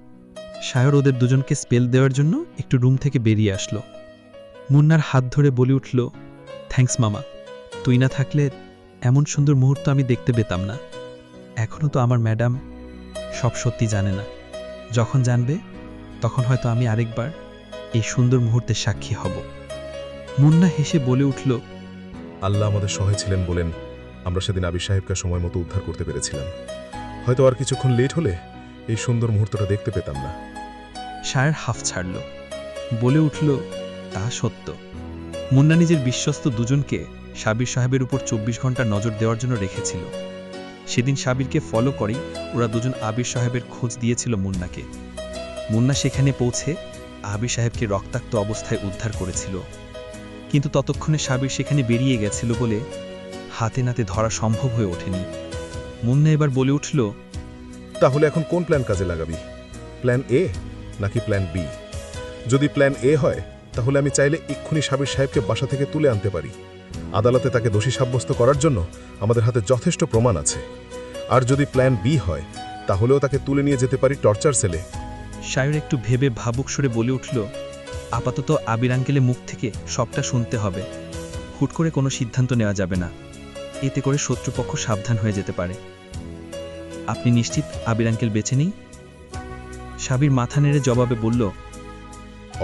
সায়র ওদের দুজনকে স্পেল দেওয়ার জন্য একটু রুম থেকে বেরিয়ে আসলো। মুন্নার হাত ধরে বলে উঠল, থ্যাঙ্কস মামা, তুই না থাকলে এমন সুন্দর মুহূর্ত আমি দেখতে পেতাম না। এখনও তো আমার ম্যাডাম সব সত্যি জানে না। যখন জানবে তখন হয়তো আমি আরেকবার এই সুন্দর মুহূর্তের সাক্ষী হব। মুন্না হেসে বলে উঠল, আল্লাহ আমাদের সহায় ছিলেন বলেন আমরা সেদিন আবির সাহেবকে সময় মতো উদ্ধার করতে পেরেছিলাম। হয়তো আর কিছুক্ষণ লেট হলে এই সুন্দর মুহূর্তটা দেখতে পেতাম না। সায়র হাফ ছাড়ল, বলে উঠল, তা সত্য। মুন্না নিজের বিশ্বস্ত দুজনকে সাবির সাহেবের উপর 24 ঘন্টা নজর দেওয়ার জন্য রেখেছিল। সেদিন সাবিরকে ফলো করেই ওরা দুজন আবির সাহেবের খোঁজ দিয়েছিল মুন্নাকে। মুন্না সেখানে পৌঁছে আবির সাহেবকে রক্তাক্ত অবস্থায় উদ্ধার করেছিল। কিন্তু ততক্ষণে সাবির সেখানে বেরিয়ে গেছিল বলে হাতে নাতে ধরা সম্ভব হয়ে ওঠেনি। মুন্না এবার বলে উঠল, তাহলে এখন কোন প্ল্যান কাজে লাগাবি? প্ল্যান এ নাকি প্ল্যান বি? যদি প্ল্যান এ হয় তাহলে আমি চাইলে এক্ষুনি সাবির সাহেবকে বাসা থেকে তুলে আনতে পারি। আদালতে তাকে দোষী সাব্যস্ত করার জন্য আমাদের হাতে যথেষ্ট প্রমাণ আছে। আর যদি প্ল্যান বি হয় তাহলেও তাকে তুলে নিয়ে যেতে পারি টর্চার সেলে। সায়র একটু ভেবে ভাবুক সুরে বলে উঠল, আপাতত আবির আঙ্কেলের মুখ থেকে সবটা শুনতে হবে। হুট করে কোনো সিদ্ধান্ত নেওয়া যাবে না, এতে করে শত্রুপক্ষ সাবধান হয়ে যেতে পারে। আপনি নিশ্চিত আবির আঙ্কেল বেঁচে নেই? সাবির মাথা নেড়ে জবাবে বলল,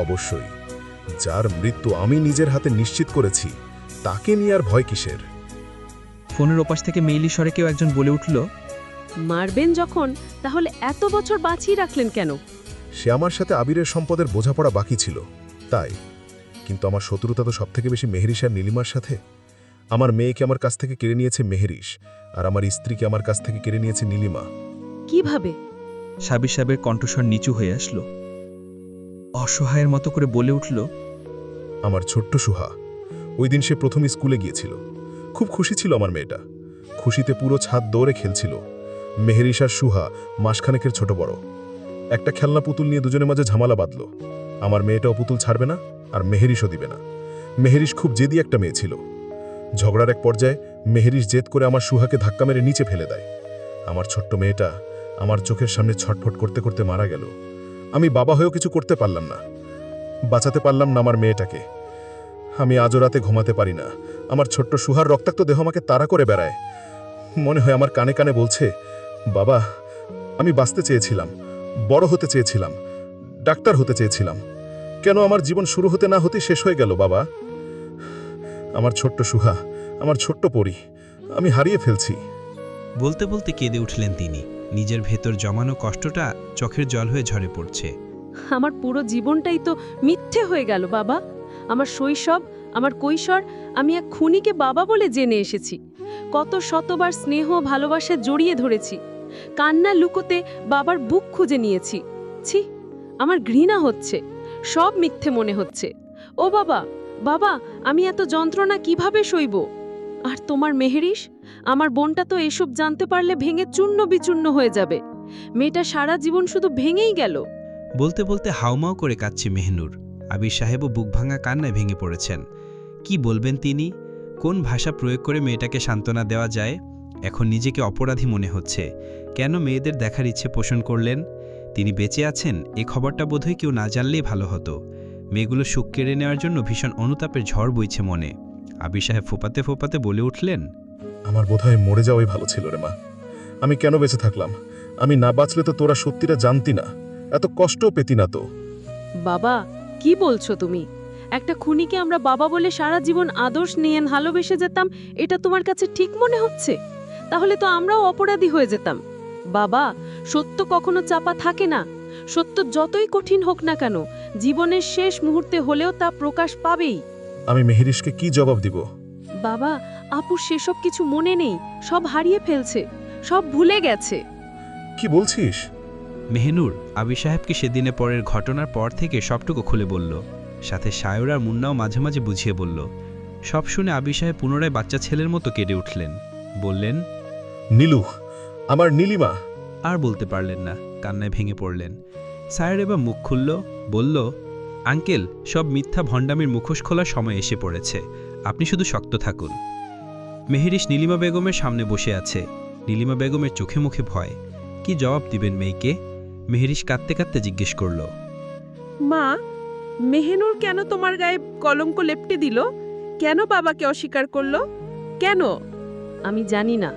অবশ্যই। যার মৃত্যু আমি নিজের হাতে নিশ্চিত করেছি তাকে নিয়ে আর ভয় কিসের? ফোনের ওপাশ থেকে মেইলি স্বরে কেউ একজন বলে উঠল, মারবেন যখন তাহলে এত বছর বাঁচিয়ে রাখলেন কেন? সে আমার সাথে আবিরের সম্পদের বোঝাপড়া বাকি ছিল তাই। কিন্তু আমার শত্রুতা তো সবথেকে বেশি মেহেরিস আর নীলিমার সাথে। আমার মেয়েকে আমার কাছ থেকে কেড়ে নিয়েছে মেহেরিস, আর আমার স্ত্রীকে আমার কাছ থেকে কেড়ে নিয়েছে নীলিমা। কিভাবে? সাবির সাহেবের কণ্ঠস্বর নিচু হয়ে আসলো। অসহায়ের মতো করে বলে উঠল, আমার ছোট্ট সুহা, ওই দিন সে প্রথম স্কুলে গিয়েছিল। খুব খুশি ছিল আমার মেয়েটা। খুশিতে পুরো ছাদ দৌড়ে খেলছিল। মেহেরিস আর সুহা মাসখানেকের ছোট বড়। একটা খেলনা পুতুল নিয়ে দুজনের মাঝে ঝামেলা বাঁধল। আমার মেয়েটাও পুতুল ছাড়বে না, আর মেহেরিসও দিবে না। মেহেরিস খুব জেদি একটা মেয়ে ছিল। ঝগড়ার এক পর্যায়ে মেহেরিস জেদ করে আমার সুহাকে ধাক্কা মেরে নিচে ফেলে দেয়। আমার ছোট্ট মেয়েটা আমার চোখের সামনে ছটফট করতে করতে মারা গেল। আমি বাবা হয়েও কিছু করতে পারলাম না, বাঁচাতে পারলাম না আমার মেয়েটাকে। আমি আজও রাতে ঘুমাতে পারি না। আমার ছোট্ট সুহার রক্তাক্ত দেহ আমাকে তাড়া করে বেড়ায়। মনে হয় আমার কানে কানে বলছে, বাবা, আমি বাঁচতে চেয়েছিলাম, বড় হতে চেয়েছিলাম, ডাক্তার হতে চেয়েছিলাম। কেন আমার জীবন শুরু হতে না হতে শেষ হয়ে গেল বাবা? আমার ছোট্ট সুহা, আমার ছোট্ট পরী, আমি হারিয়ে ফেলছি। বলতে বলতে কেঁদে উঠলেন তিনি। নিজের ভেতর জমানো কষ্টটা চোখের জল হয়ে ঝরে পড়ছে। আমার পুরো জীবনটাই তো মিথ্যে হয়ে গেল বাবা। আমার শৈশব, আমার কৈশোর আমি এক খুনিকে বাবা বলে জেনে এসেছি। কত শতবার স্নেহ ভালোবাসা জড়িয়ে ধরেছি। কান্না লুকোতে বাবার বুক খুঁজে নিয়েছি। ছি, আমার ঘৃণা হচ্ছে, সব মিথ্যে মনে হচ্ছে। ও বাবা, বাবা, আমি এত যন্ত্রণা কিভাবে সইব? আর তোমার মেহেরিস, আমার বোনটা তো এসব জানতে পারলে ভেঙে চূর্ণ বিচূর্ণ হয়ে যাবে। মেয়েটা সারা জীবন শুধু ভেঙেই গেল। বলতে বলতে হাউমাউ করে কাঁদছে মেহনুর। আবির সাহেবও বুকভাঙা কান্নায় ভেঙে পড়েছেন। কি বলবেন তিনি? কোন ভাষা প্রয়োগ করে মেয়েটাকে সান্ত্বনা দেওয়া যায়? এখন নিজেকে অপরাধী মনে হচ্ছে। কেন মেয়েদের দেখার ইচ্ছে পোষণ করলেন? তিনি বেঁচে আছেন এ খবরটা বোধহয় কেউ না জানলেই ভালো হতো। মেয়েগুলো সুখ কেড়ে নেওয়ার জন্য ভীষণ অনুতাপের ঝড় বইছে মনে। আবির সাহেব ফোপাতে ফোপাতে বলে উঠলেন, আমার বোধহয় মরে যাওয়াই ভালো ছিল রে মা। আমি কেন বেঁচে থাকলাম? আমি না বাঁচলে তো তোরা সত্যিটা জানতি না, এত কষ্টও পেতি না তো। বাবা, কি বলছো তুমি? একটা খুনিকে আমরা বাবা বলে সারা জীবন আদর্শ নিয়ে ভালোবেসে যেতাম, এটা তোমার কাছে ঠিক মনে হচ্ছে? তাহলে তো আমরাও অপরাধী হয়ে যেতাম। বাবা, সত্য কখনো চাপা থাকে না। সত্য যতই কঠিন হোক না কেন, জীবনের শেষ মুহূর্তে হলেও তা প্রকাশ পাবেই। আমি মেহেরিসকে কি জবাব দিব? বাবা, আপুর সেসব কিছু মনে নেই, সব হারিয়ে ফেলছে, সব ভুলে গেছে। কি বলছিস? মেহনুর আবির সাহেবকে সেদিনে পরের ঘটনার পর থেকে সবটুকু খুলে বলল। সাথে সায়র আর মুন্নাও মাঝে মাঝে বুঝিয়ে বলল। সব শুনে আবির সাহেব পুনরায় বাচ্চা ছেলের মতো কেঁদে উঠলেন। বললেন, নীলু, আমার নীলিমা। আর বলতে পারলেন না, কান্নায় ভেঙে পড়লেন। সায়র এবার মুখ খুলল, বলল, আঙ্কেল, সব মিথ্যা ভণ্ডামির মুখোশ খোলার সময় এসে পড়েছে, আপনি শুধু শক্ত থাকুন। মেহেরিশ নীলিমা বেগমের সামনে বসে আছে। নীলিমা বেগমের চোখে মুখে ভয়। কি জবাব দিবেন মেয়েকে? মেহেরিশ কাঁদতে কাঁদতে জিজ্ঞেস করল, মা, মেহেনুর কেন তোমার গায়ে কলঙ্ক লেপটে দিল? কেন বাবাকে অস্বীকার করলো? কেন? আমি জানি না।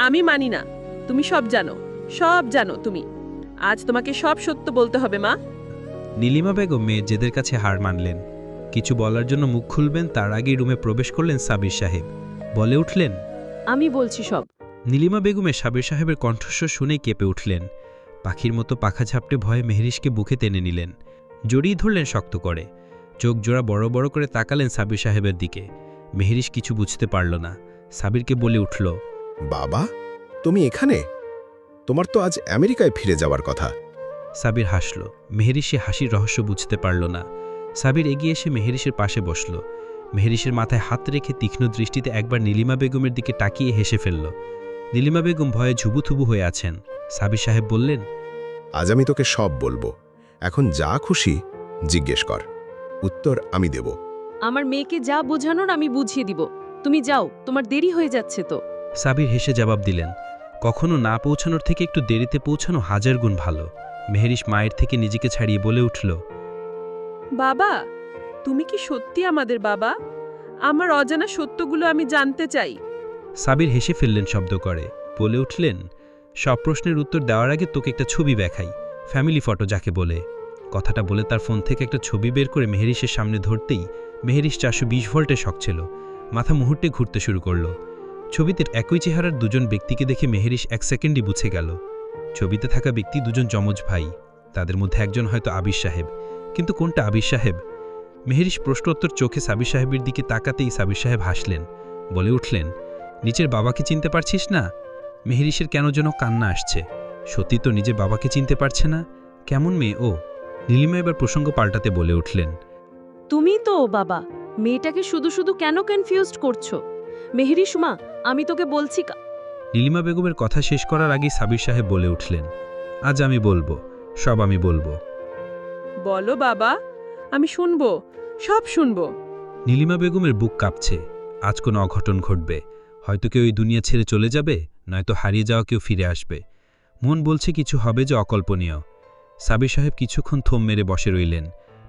আমি মানি না। তুমি সব জানো তুমি। আজ তোমাকে সব সত্য বলতে হবে মা। নীলিমা বেগম মেয়ের জেদের কাছে হার মানলেন। কিছু বলার জন্য মুখ খুলবেন তার আগেই রুমে প্রবেশ করলেন সাবির সাহেব। বলে উঠলেন, আমি বলছি সব। নীলিমা বেগমের সাবির সাহেবের কণ্ঠস্বর শুনেই কেঁপে উঠলেন। পাখির মতো পাখা ঝাপটে ভয়ে মেহেরিশকে বুকে টেনে নিলেন, জড়িয়ে ধরলেন শক্ত করে। চোখ জোড়া বড় বড় করে তাকালেন সাবির সাহেবের দিকে। মেহেরিশ কিছু বুঝতে পারল না। সাবিরকে বলে উঠল, বাবা, তুমি এখানে? তোমার তো আজ আমেরিকায় ফিরে যাওয়ার কথা। সাবির হাসল। মেহেরিশ সে হাসির রহস্য বুঝতে পারল না। সাবির এগিয়ে এসে মেহেরিশের পাশে বসল। মেহেরিশের মাথায় হাত রেখে তীক্ষ্ণ দৃষ্টিতে একবার নীলিমা বেগমের দিকে তাকিয়ে হেসে ফেলল। নীলিমা বেগম ভয়ে ঝুবুথুবু হয়ে আছেন। সাবির সাহেব বললেন, আজ আমি তোকে সব বলবো। এখন যা খুশি জিজ্ঞেস কর, উত্তর আমি দেব। আমার মেয়েকে যা বোঝানোর আমি বুঝিয়ে দিব। তুমি যাও, তোমার দেরি হয়ে যাচ্ছে তো। সাবির হেসে জবাব দিলেন, কখনো না পৌঁছানোর থেকে একটু দেরিতে পৌঁছানো হাজার গুণ ভালো। মেহেরিশ মায়ের থেকে নিজেকে ছাড়িয়ে বলে উঠল, বাবা, তুমি কি সত্যি আমাদের বাবা? আমার অজানা সত্যগুলো আমি জানতে চাই। সাবির হেসে ফেললেন শব্দ করে। বলে উঠলেন, সব প্রশ্নের উত্তর দেওয়ার আগে তোকে একটা ছবি দেখাই, ফ্যামিলি ফটো যাকে বলে। কথাটা বলে তার ফোন থেকে একটা ছবি বের করে মেহেরিশের সামনে ধরতেই মেহেরিশ 420 ভোল্টে শক ছিল। মাথা মুহূর্তে ঘুরতে শুরু করল। ছবিতে একই চেহারার দুজন ব্যক্তিকে দেখে মেহেরিশ 1 সেকেন্ডই বুঝে গেল। ছবিতে থাকা ব্যক্তি দুজন যমজ ভাই। তাদের মধ্যে একজন হয়তো আবির সাহেব, কিন্তু কোনটা আবির সাহেব? মেহেরিশ প্রশ্নোত্তর চোখে সাবির সাহেবের দিকে তাকাতেই সাবির সাহেব হাসলেন। বলে উঠলেন, নিজের বাবাকে চিনতে পারছিস না? মেহেরিশের কেন যেন কান্না আসছে। সত্যি তো নিজের বাবাকে চিনতে পারছে না। কেমন মেয়ে ও? নীলিমা এবার প্রসঙ্গ পাল্টাতে বলে উঠলেন, তুমি তো বাবা, মেয়েটাকে শুধু শুধু কেন কনফিউজড করছো? মেহেরিশ মা, আমি তোকে বলছি। নীলিমা বেগমের কথা শেষ করার আগেই সাবির সাহেব বলে উঠলেন, আজ আমি বলবো, সব আমি বলবো। বলো বাবা, আমি শুনবো, সব শুনবো। নীলিমা বেগমের বুক কাঁপছে। আজ কোনো অঘটন ঘটবে। হয়তো কেউ এই দুনিয়া ছেড়ে চলে যাবে, নয়তো হারিয়ে যাওয়া কেউ ফিরে আসবে। মন বলছে কিছু হবে যে অকল্পনীয়। সাবির সাহেব কিছুক্ষণ থম মেরে বসে রইলেন।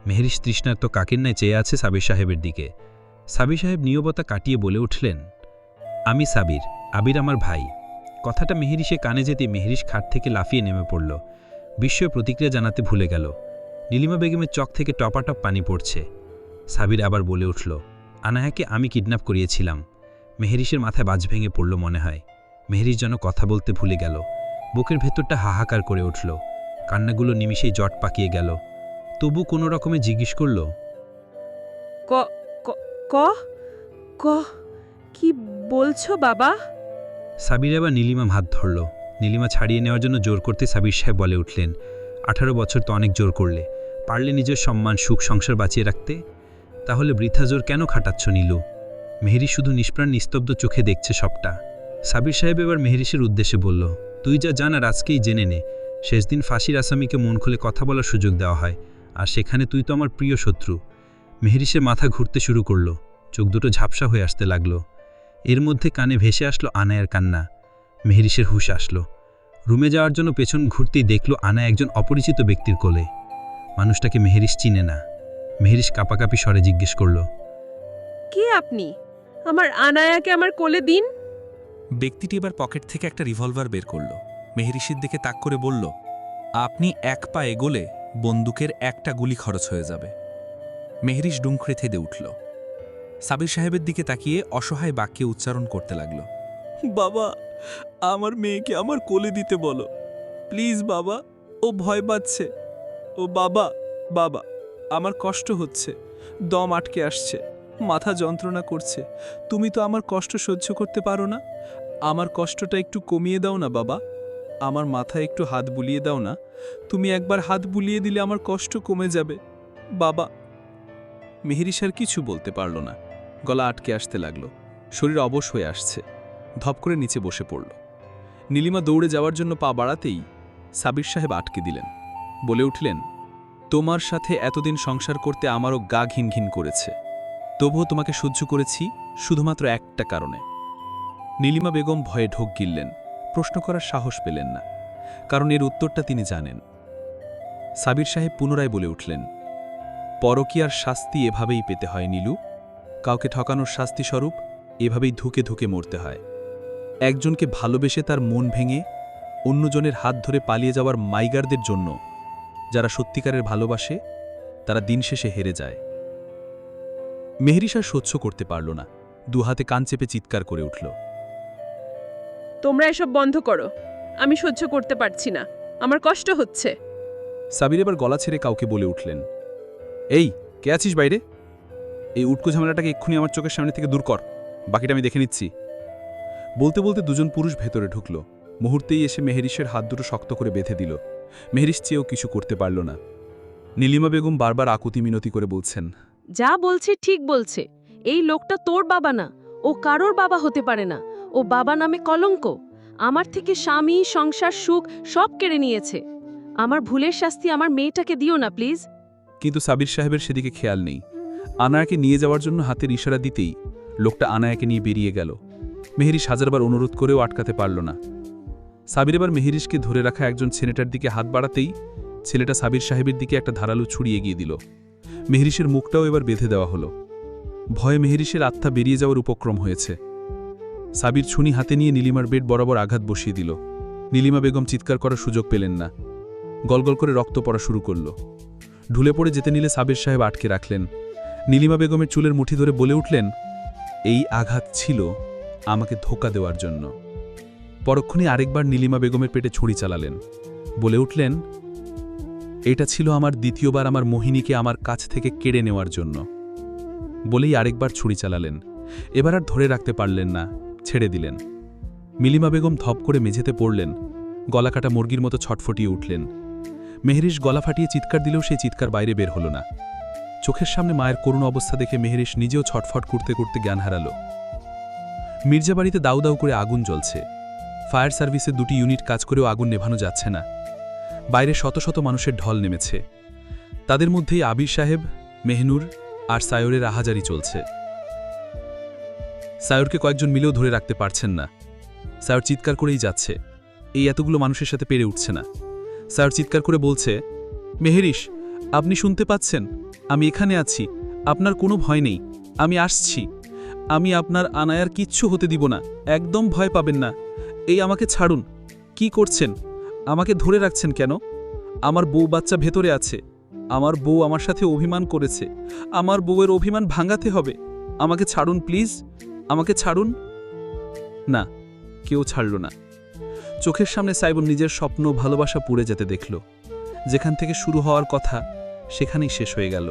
মেহেরিশ তৃষ্ণার্ত কাকের ন্যায় চেয়ে আছে সাবির সাহেবের দিকে। সাবির সাহেব নীরবতা কাটিয়ে বলে উঠলেন, আমি সাবির, আবির আমার ভাই। কথাটা মেহেরিশে কানে যেতে মেহেরিশ খাট থেকে লাফিয়ে নেমে পড়ল। বিস্ময় প্রতিক্রিয়া জানাতে ভুলে গেল। নীলিমা বেগমের চোখ থেকে টপাটপ পানি পড়ছে। সাবির আবার বলে উঠল, আনায়াকে আমি কিডন্যাপ করিয়েছিলাম। মেহেরিশের মাথায় বাজ ভেঙে পড়ল মনে হয়। মেহেরিশ যেন কথা বলতে ভুলে গেল। বুকের ভেতরটা হাহাকার করে উঠল। কান্নাগুলো নিমিষেই জট পাকিয়ে গেল। তবু কোনো রকমে জিজ্ঞেস করল, ক ক ক ক কি বলছো বাবা? সাবির আবার নীলিমা হাত ধরল। নীলিমা ছাড়িয়ে নেওয়ার জন্য জোর করতে সাবির সাহেব বলে উঠলেন, 18 বছর তো অনেক জোর করলে, পারলে নিজের সম্মান সুখ সংসার বাঁচিয়ে রাখতে। তাহলে বৃথা জোর কেন খাটাচ্ছ নীলু? মেহেরিশ শুধু নিষ্প্রাণ নিস্তব্ধ চোখে দেখছে সবটা। সাবির সাহেব এবার মেহেরিশের উদ্দেশ্যে বলল, তুই যা জানার আজকেই জেনে নে। শেষ দিন ফাঁসির আসামিকে মন খুলে কথা বলার সুযোগ দেওয়া হয়, আর সেখানে তুই তো আমার প্রিয় শত্রু। মেহেরিশের মাথা ঘুরতে শুরু করল। চোখ দুটো ঝাপসা হয়ে আসতে লাগলো। এর মধ্যে কানে ভেসে আসলো আনায়ার কান্না। মেহেরিশের হুঁশ আসলো। রুমে যাওয়ার জন্য পেছন ঘুরতেই দেখল আনায়া একজন অপরিচিত ব্যক্তির কোলে। মানুষটাকে মেহেরিশ চিনে না। মেহেরিশ কাঁপাকাঁপি স্বরে জিজ্ঞেস করল, কে আপনি? আমার আনায়াকে আমার কোলে দিন। ব্যক্তিটি এবার পকেট থেকে একটা রিভলভার বের করল। মেহেরিশের দিকে তাক করে বলল, আপনি এক পা এগোলে বন্দুকের একটা গুলি খরচ হয়ে যাবে। মেহেরিশ ডুমখড়ে থেদে উঠল। সাবির সাহেবের দিকে তাকিয়ে অসহায় বাক্যে উচ্চারণ করতে লাগল, বাবা, আমার মেয়েকে আমার কোলে দিতে বলো প্লিজ বাবা, ও ভয় পাচ্ছে। ও বাবা, বাবা, আমার কষ্ট হচ্ছে, দম আটকে আসছে, মাথা যন্ত্রণা করছে। তুমি তো আমার কষ্ট সহ্য করতে পারো না। আমার কষ্টটা একটু কমিয়ে দাও না বাবা। আমার মাথায় একটু হাত বুলিয়ে দাও না। তুমি একবার হাত বুলিয়ে দিলে আমার কষ্ট কমে যাবে বাবা। মেহেরিশ আর কিছু বলতে পারল না। গলা আটকে আসতে লাগলো। শরীর অবশ হয়ে আসছে। ধপ করে নিচে বসে পড়ল। নীলিমা দৌড়ে যাওয়ার জন্য পা বাড়াতেই সাবির সাহেব আটকে দিলেন। বলে উঠলেন, তোমার সাথে এতদিন সংসার করতে আমারও গা ঘিন ঘিন করেছে, তবুও তোমাকে সহ্য করেছি শুধুমাত্র একটা কারণে। নীলিমা বেগম ভয়ে ঢোক গিললেন, প্রশ্ন করার সাহস পেলেন না, কারণ এর উত্তরটা তিনি জানেন। সাবির সাহেব পুনরায় বলে উঠলেন, পরকীয়ার শাস্তি এভাবেই পেতে হয় নীলু, কাউকে ঠকানোর শাস্তিস্বরূপ এভাবেই ধুকে ধুকে মরতে হয়। একজনকে ভালোবেসে তার মন ভেঙে অন্যজনের হাত ধরে পালিয়ে যাওয়ার মাইগারদের জন্য যারা সত্যিকারের ভালোবাসে তারা দিন শেষে হেরে যায়। মেহরিস আর সহ্য করতে পারল না, দুহাতে কান চেপে চিৎকার করে উঠল। তোমরা এসব বন্ধ করো, আমি সহ্য করতে পারছি না, আমার কষ্ট হচ্ছে। সাবির এবার গলা ছেড়ে কাউকে বলে উঠলেন, এই কে আছিস বাইরে? এই উটকো ঝামেলাটাকে এক্ষুনি আমার চোখের সামনে থেকে দূর কর, বাকিটা আমি দেখে নিচ্ছি। বলতে বলতে দুজন পুরুষ ভেতরে ঢুকল। মুহূর্তেই এসে মেহরিসের হাত দুটো শক্ত করে বেঁধে দিল। মেহরিস চেয়েও কিছু করতে পারল না। নীলিমা বেগম বারবার আকুতি মিনতি করে বলছেন, যা বলছে ঠিক বলছে, এই লোকটা তোর বাবা না, ও কারোর বাবা হতে পারে না, ও বাবা নামে কলঙ্ক। আমার থেকে স্বামী, সংসার, সুখ সব কেড়ে নিয়েছে। আমার ভুলের শাস্তি আমার মেয়েটাকে দিও না প্লিজ। কিন্তু সাবির সাহেবের সেদিকে খেয়াল নেই। আনায়াকে নিয়ে যাওয়ার জন্য হাতের ইশারা দিতেই লোকটা আনায়াকে নিয়ে বেরিয়ে গেল। মেহরিস হাজারবার অনুরোধ করেও আটকাতে পারল না। সাবির এবার মেহরিসকে ধরে রাখা একজন ছেলেটার দিকে হাত বাড়াতেই ছেলেটা সাবির সাহেবের দিকে একটা ধারালো ছুরি এগিয়ে দিল। মেহরিসের মুখটাও এবার বেঁধে দেওয়া হলো। ভয়ে মেহরিসের আত্মা বেরিয়ে যাওয়ার উপক্রম হয়েছে। সাবির ছুনি হাতে নিয়ে নীলিমার বেড বরাবর আঘাত বসিয়ে দিল। নীলিমা বেগম চিৎকার করার সুযোগ পেলেন না, গলগল করে রক্ত পড়া শুরু করল। ঢুলে পড়ে যেতে নিলে সাবির সাহেব আটকে রাখলেন। নীলিমা বেগমের চুলের মুঠি ধরে বলে উঠলেন, এই আঘাত ছিল আমাকে ধোঁকা দেওয়ার জন্য। পরক্ষণে আরেকবার নীলিমা বেগমের পেটে ছুরি চালালেন, বলে উঠলেন, এটা ছিল আমার দ্বিতীয়বার আমার মোহিনীকে আমার কাছ থেকে কেড়ে নেওয়ার জন্য। বলেই আরেকবার ছুরি চালালেন। এবার আর ধরে রাখতে পারলেন না, ছেড়ে দিলেন। নীলিমা বেগম ধপ করে মেঝেতে পড়লেন, গলাকাটা মুরগির মতো ছটফটিয়ে উঠলেন। মেহরিস গলা ফাটিয়ে চিৎকার দিলেও সেই চিৎকার বাইরে বের হল না। চোখের সামনে মায়ের করুণ অবস্থা দেখে মেহরিস নিজেও ছটফট করতে করতে জ্ঞান হারাল। মির্জাবাড়িতে দাউ দাউ করে আগুন জ্বলছে। ফায়ার সার্ভিসের 2টি ইউনিট কাজ করেও আগুন নেভানো যাচ্ছে না। বাইরে শত শত মানুষের ঢল নেমেছে। তাদের মধ্যেই আবির সাহেব, মেহনুর আর সায়রের আহাজারি চলছে। সায়রকে কয়েকজন মিলেও ধরে রাখতে পারছেন না। সায়র চিৎকার করেই যাচ্ছে, এই এতগুলো মানুষের সাথে পেরে উঠছে না। সায়র চিৎকার করে বলছে, মেহরিস, আপনি শুনতে পাচ্ছেন? আমি এখানে আছি, আপনার কোনো ভয় নেই, আমি আসছি। আমি আপনার আনায়ার কিচ্ছু হতে দিব না, একদম ভয় পাবেন না। এই আমাকে ছাড়ুন। কি করছেন? আমাকে ধরে রাখছেন কেন? আমার বউ বাচ্চা ভেতরে আছে। আমার বউ আমার সাথে অভিমান করেছে, আমার বউয়ের অভিমান ভাঙাতে হবে। আমাকে ছাড়ুন প্লিজ, আমাকে ছাড়ুন। না, কেউ ছাড়ল না। চোখের সামনে সাইবন নিজের স্বপ্ন, ভালোবাসা পুড়ে যেতে দেখল। যেখান থেকে শুরু হওয়ার কথা সেখানেই শেষ হয়ে গেল।